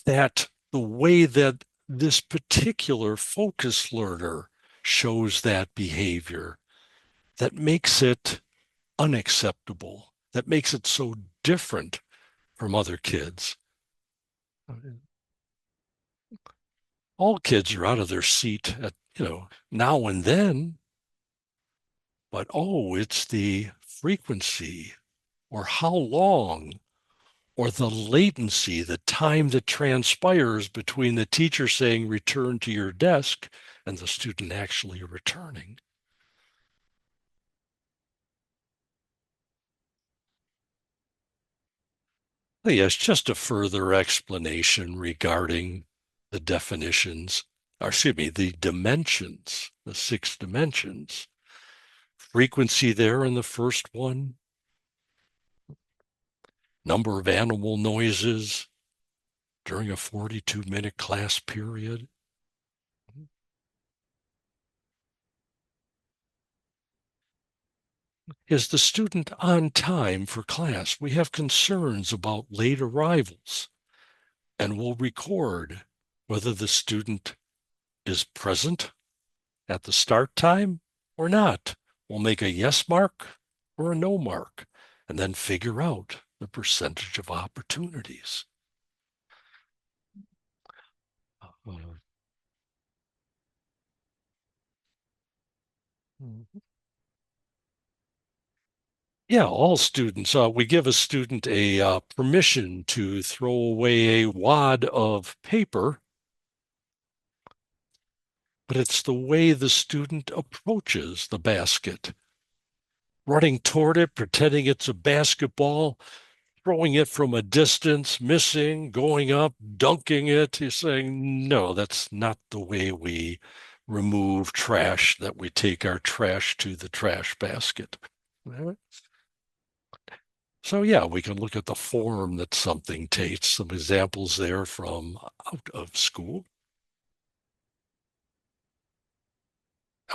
that the way that this particular focus learner shows that behavior that makes it unacceptable, that makes it so different from other kids? All kids are out of their seat at, now and then, but it's the frequency or how long or the latency, the time that transpires between the teacher saying return to your desk and the student actually returning. Yes, just a further explanation regarding the definitions, or excuse me, the dimensions, the 6 dimensions. Frequency there in the first one, number of animal noises during a 42-minute class period. Is the student on time for class? We have concerns about late arrivals, and we'll record whether the student is present at the start time or not. We'll make a yes mark or a no mark, and then figure out the percentage of opportunities. Yeah, all students. We give a student a permission to throw away a wad of paper, but it's the way the student approaches the basket. Running toward it, pretending it's a basketball, throwing it from a distance, missing, going up, dunking it. You're saying, no, that's not the way we remove trash, that we take our trash to the trash basket. So yeah, we can look at the form that something takes. Some examples there from out of school,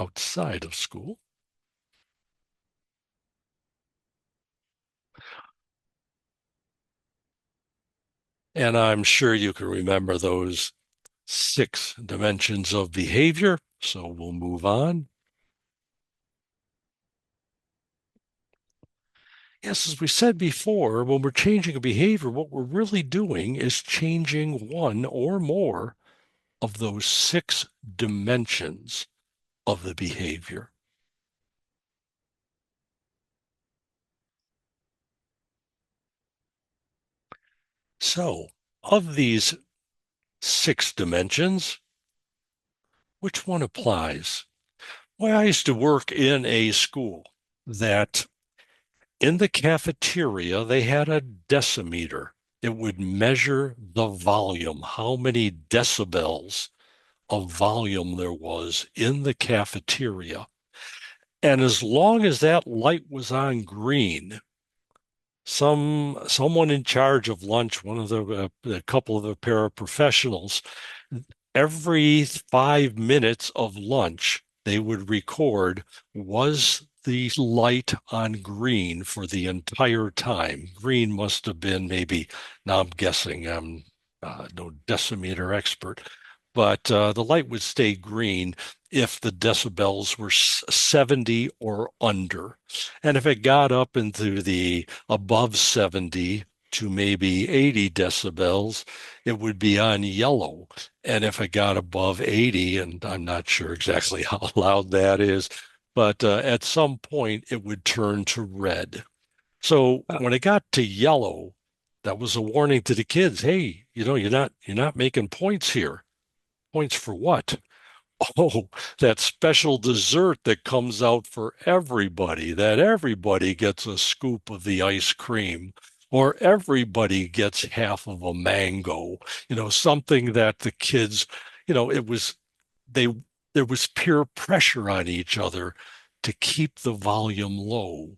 outside of school. And I'm sure you can remember those 6 dimensions of behavior. So we'll move on. Yes, as we said before, when we're changing a behavior, what we're really doing is changing one or more of those 6 dimensions of the behavior. So, of these 6 dimensions, which one applies? Well, I used to work in a school that in the cafeteria, they had a decimeter. It would measure the volume, how many decibels of volume there was in the cafeteria. And as long as that light was on green, someone in charge of lunch, one of a couple of the paraprofessionals, every 5 minutes of lunch, they would record, was the light on green for the entire time? Green must have been maybe, now I'm guessing, no decimeter expert, but the light would stay green if the decibels were 70 or under. And if it got up into the above 70 to maybe 80 decibels, it would be on yellow. And if it got above 80, and I'm not sure exactly how loud that is, but at some point it would turn to red. So Uh, when it got to yellow, that was a warning to the kids. Hey, you're not making points here. Points for what? Oh, that special dessert that comes out for everybody, that everybody gets a scoop of the ice cream, or everybody gets half of a mango, something that the kids, it was they there was peer pressure on each other to keep the volume low.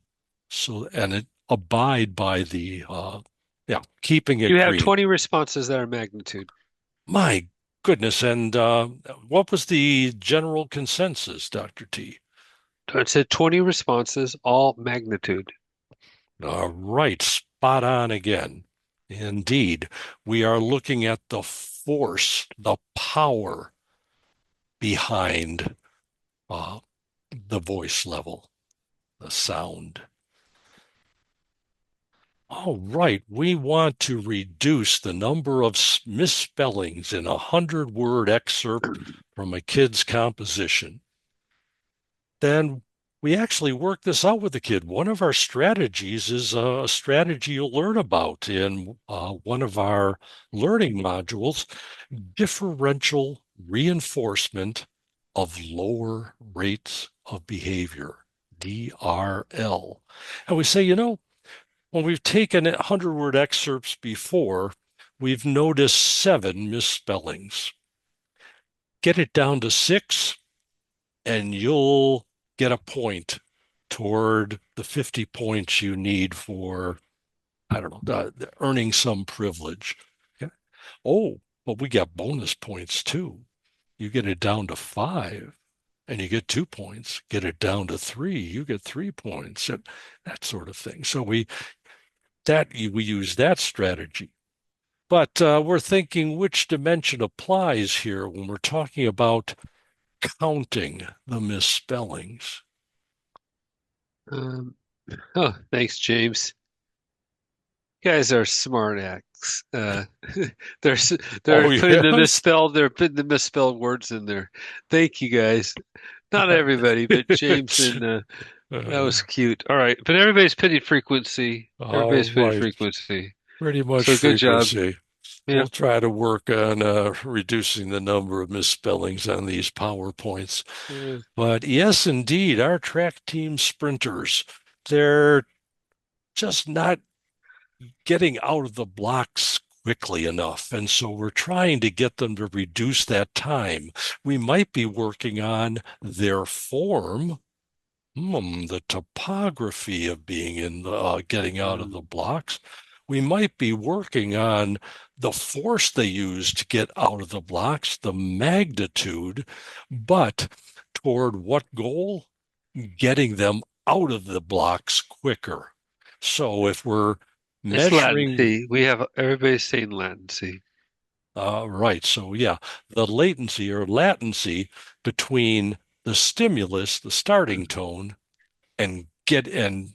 So and it abide by the yeah, keeping it you have green. 20 responses that are magnitude. My goodness. And what was the general consensus, Dr. T? It said 20 responses, all magnitude. All right, spot on again. Indeed, we are looking at the force, the power behind uh, the voice level, the sound. All right, we want to reduce the number of misspellings in a 100-word excerpt from a kid's composition. Then we actually work this out with the kid. One of our strategies is a strategy you'll learn about in one of our learning modules, differential reinforcement of lower rates of behavior, DRL. And we say, when we've taken 100-word excerpts before, we've noticed 7 misspellings. Get it down to 6, and you'll get a point toward the 50 points you need for, I don't know, earning some privilege. Yeah. Oh, but we got bonus points too. You get it down to 5 and you get 2 points. Get it down to 3, you get 3 points, and that sort of thing. So we use that strategy. But we're thinking which dimension applies here when we're talking about counting the misspellings. Um, oh, thanks, James. You guys are smart acts. They're s- Oh, yes. they're putting the misspelled words in there. Thank you guys. Not everybody, but James and that Uh, was cute. All right, but everybody's pitting frequency. all Everybody's pitting right. frequency. Pretty much So good job. frequency. Yeah. We'll try to work on reducing the number of misspellings on these PowerPoints. Yeah. But yes, indeed, our track team sprinters, they're just not getting out of the blocks quickly enough. And so we're trying to get them to reduce that time. We might be working on their form, the topography of being in the getting out of the Mm. blocks. We might be working on the force they use to get out of the blocks, the magnitude, but toward what goal? Getting them out of the blocks quicker. So if we're It's measuring, latency. We have everybody's saying latency. right, so yeah, the latency or latency between the stimulus, the starting tone, and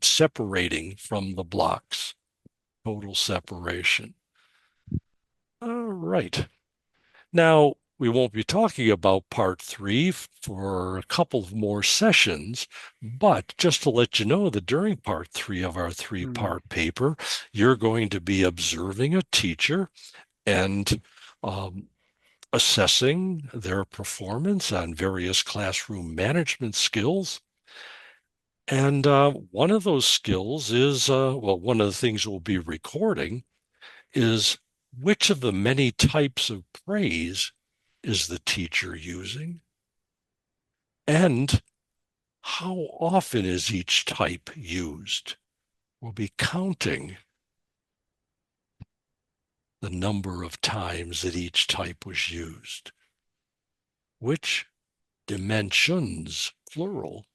separating from the blocks, total separation. All right. Now, we won't be talking about part 3 for a couple of more sessions, but just to let you know that during part 3 of our Mm. three-part paper, you're going to be observing a teacher and um, assessing their performance on various classroom management skills. And one of those skills is, one of the things we'll be recording is which of the many types of praise is the teacher using? And how often is each type used? We'll be counting the number of times that each type was used. Which dimensions, plural,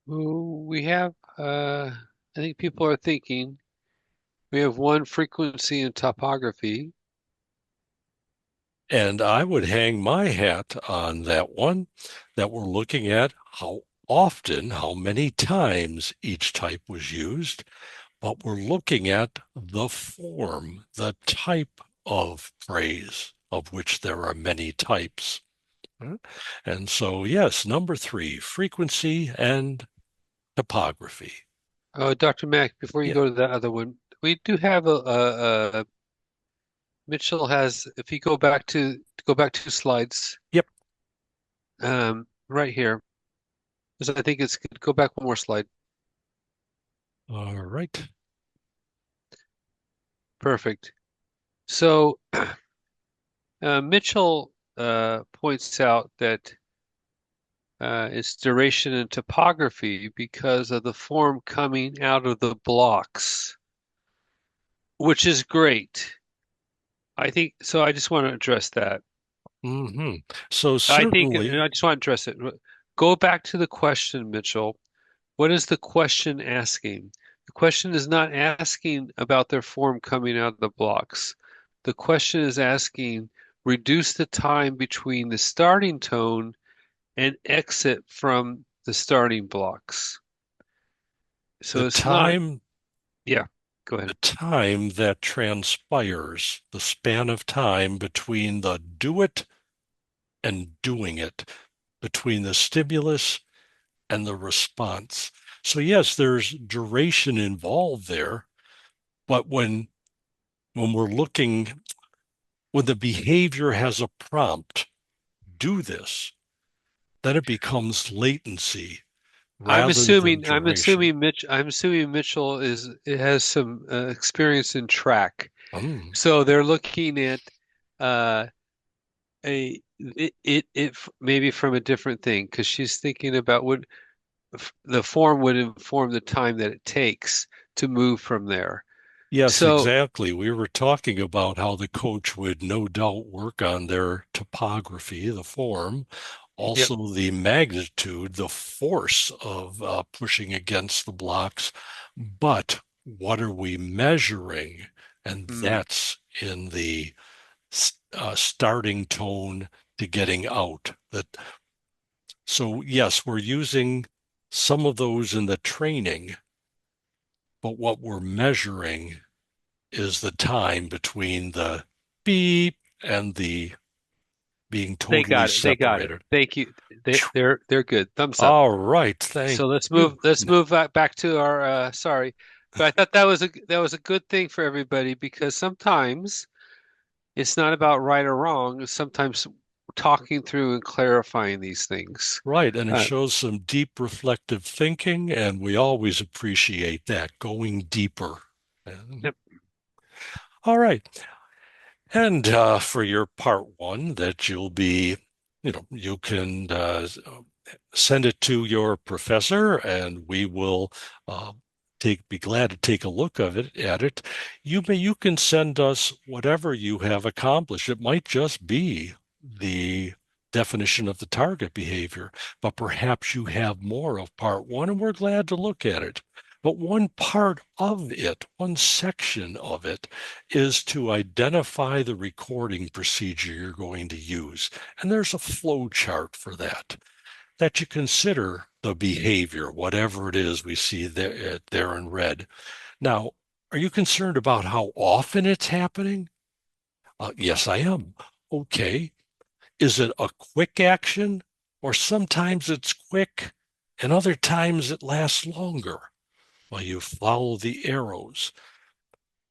We have, I think people are thinking, we have one frequency in topography. And I would hang my hat on that one, that we're looking at how often, how many times each type was used, but we're looking at the form, the type of praise, of which there are many types. And so, yes, number three, frequency and topography. Oh, Dr. Mack, before you Yeah, go to that other one, we do have Mitchell has, if you go back 2 slides, yep. right here, because I think it's good. Go back one more slide. All right. Perfect. So Mitchell points out that it's duration and topography because of the form coming out of the blocks, which is great. I think so. I just want to address that. Hmm. So I think, and certainly, I just want to address it. Go back to the question, Mitchell. What is the question asking? The question is not asking about their form coming out of the blocks. The question is asking, reduce the time between the starting tone and exit from the starting blocks. the So it's not, time yeah, go the ahead. time that transpires, the span of time between the do it and doing it, between the stimulus and the response. So yes, there's duration involved there, but when we're looking, when the behavior has a prompt, do this, then it becomes latency rather than duration. I'm assuming Mitchell is it has some experience in track. Mm. So they're looking at uh, maybe from a different thing because she's thinking about what the form would inform the time that it takes to move from there. Yes, So, exactly. We were talking about how the coach would no doubt work on their topography, the form, yep. also the magnitude, the force of pushing against the blocks. But what are we measuring? And Mm. that's in the starting tone to getting out. That so yes, we're using some of those in the training, but what we're measuring is the time between the beep and the being They totally got it. They got it. separated. Thank you. They're good. Thumbs up. All right, thank So you. let's move back to our sorry. But I thought that was a good thing for everybody because sometimes it's not about right or wrong. It's sometimes talking through and clarifying these things. Right, and it Uh, shows some deep reflective thinking, and we always appreciate that, going deeper. And- yep. all right. And for your part one, that you'll be, you can send it to your professor, and we will be glad to take a look at it. You can send us whatever you have accomplished. It might just be the definition of the target behavior, but perhaps you have more of part one, and we're glad to look at it. But one part of it, one section of it, is to identify the recording procedure you're going to use. And there's a flow chart for that you consider the behavior, whatever it is we see there in red. Now, are you concerned about how often it's happening? Yes, I am. Okay. Is it a quick action? Or sometimes it's quick and other times it lasts longer? Well, you follow the arrows,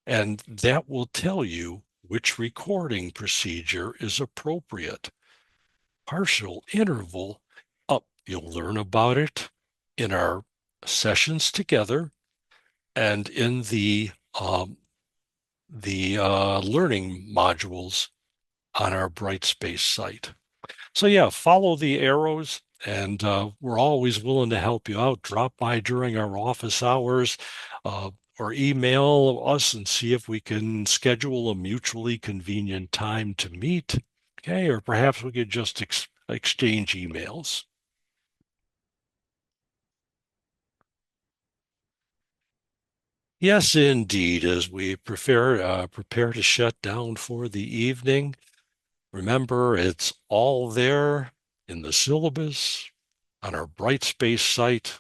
and that will tell you which recording procedure is appropriate. Partial interval, up, you'll learn about it in our sessions together and in the learning modules on our Brightspace site. So yeah, follow the arrows, and we're always willing to help you out. Drop by during our office hours, uh, or email us and see if we can schedule a mutually convenient time to meet. Okay, or perhaps we could just exchange emails. Yes, indeed. As we prepare to shut down for the evening, remember it's all there in the syllabus, on our Brightspace site,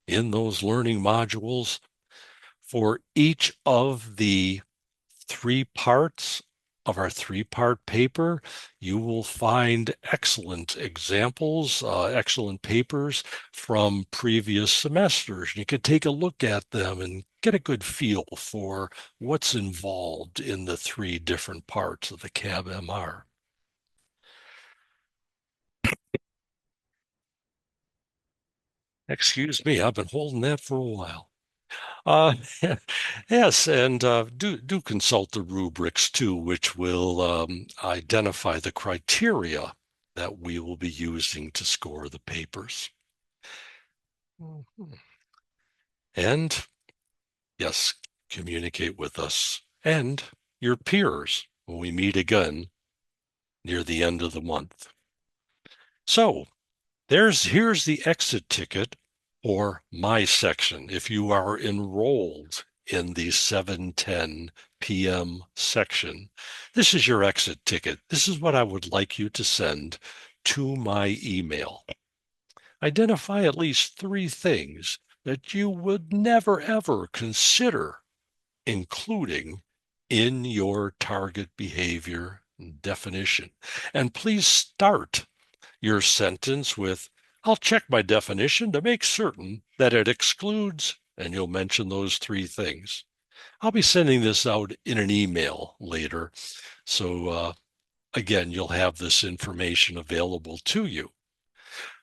in those learning modules. For each of the three parts of our three-part paper, you will find excellent examples, excellent papers from previous semesters. You can take a look at them and get a good feel for what's involved in the three different parts of the CAB-MR. Excuse me, I've been holding that for a while. Uh, yes, and do consult the rubrics too, which will identify the criteria that we will be using to score the papers. Mhm. And yes, communicate with us and your peers when we meet again near the end of the month. So here's the exit ticket or my section if you are enrolled in the 7:10 p.m. section. This is your exit ticket. This is what I would like you to send to my email. Identify at least three things that you would never ever consider including in your target behavior definition. And please start your sentence with, I'll check my definition to make certain that it excludes, and you'll mention those three things. I'll be sending this out in an email later. So again, you'll have this information available to you.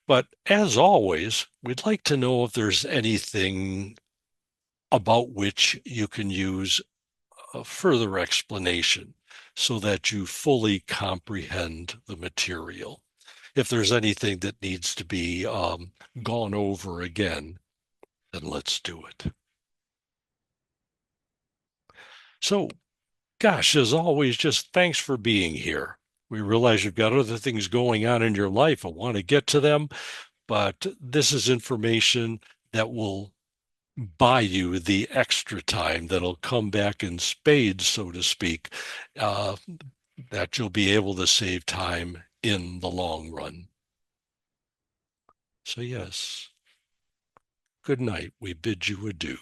But as always, we'd like to know if there's anything about which you can use a further explanation so that you fully comprehend the material. If there's anything that needs to be gone over again, then let's do it. So, gosh, as always, just thanks for being here. We realize you've got other things going on in your life and want to get to them, but this is information that will buy you the extra time that'll come back in spades, so to speak, that you'll be able to save time in the long run. So yes, good night. We bid you adieu.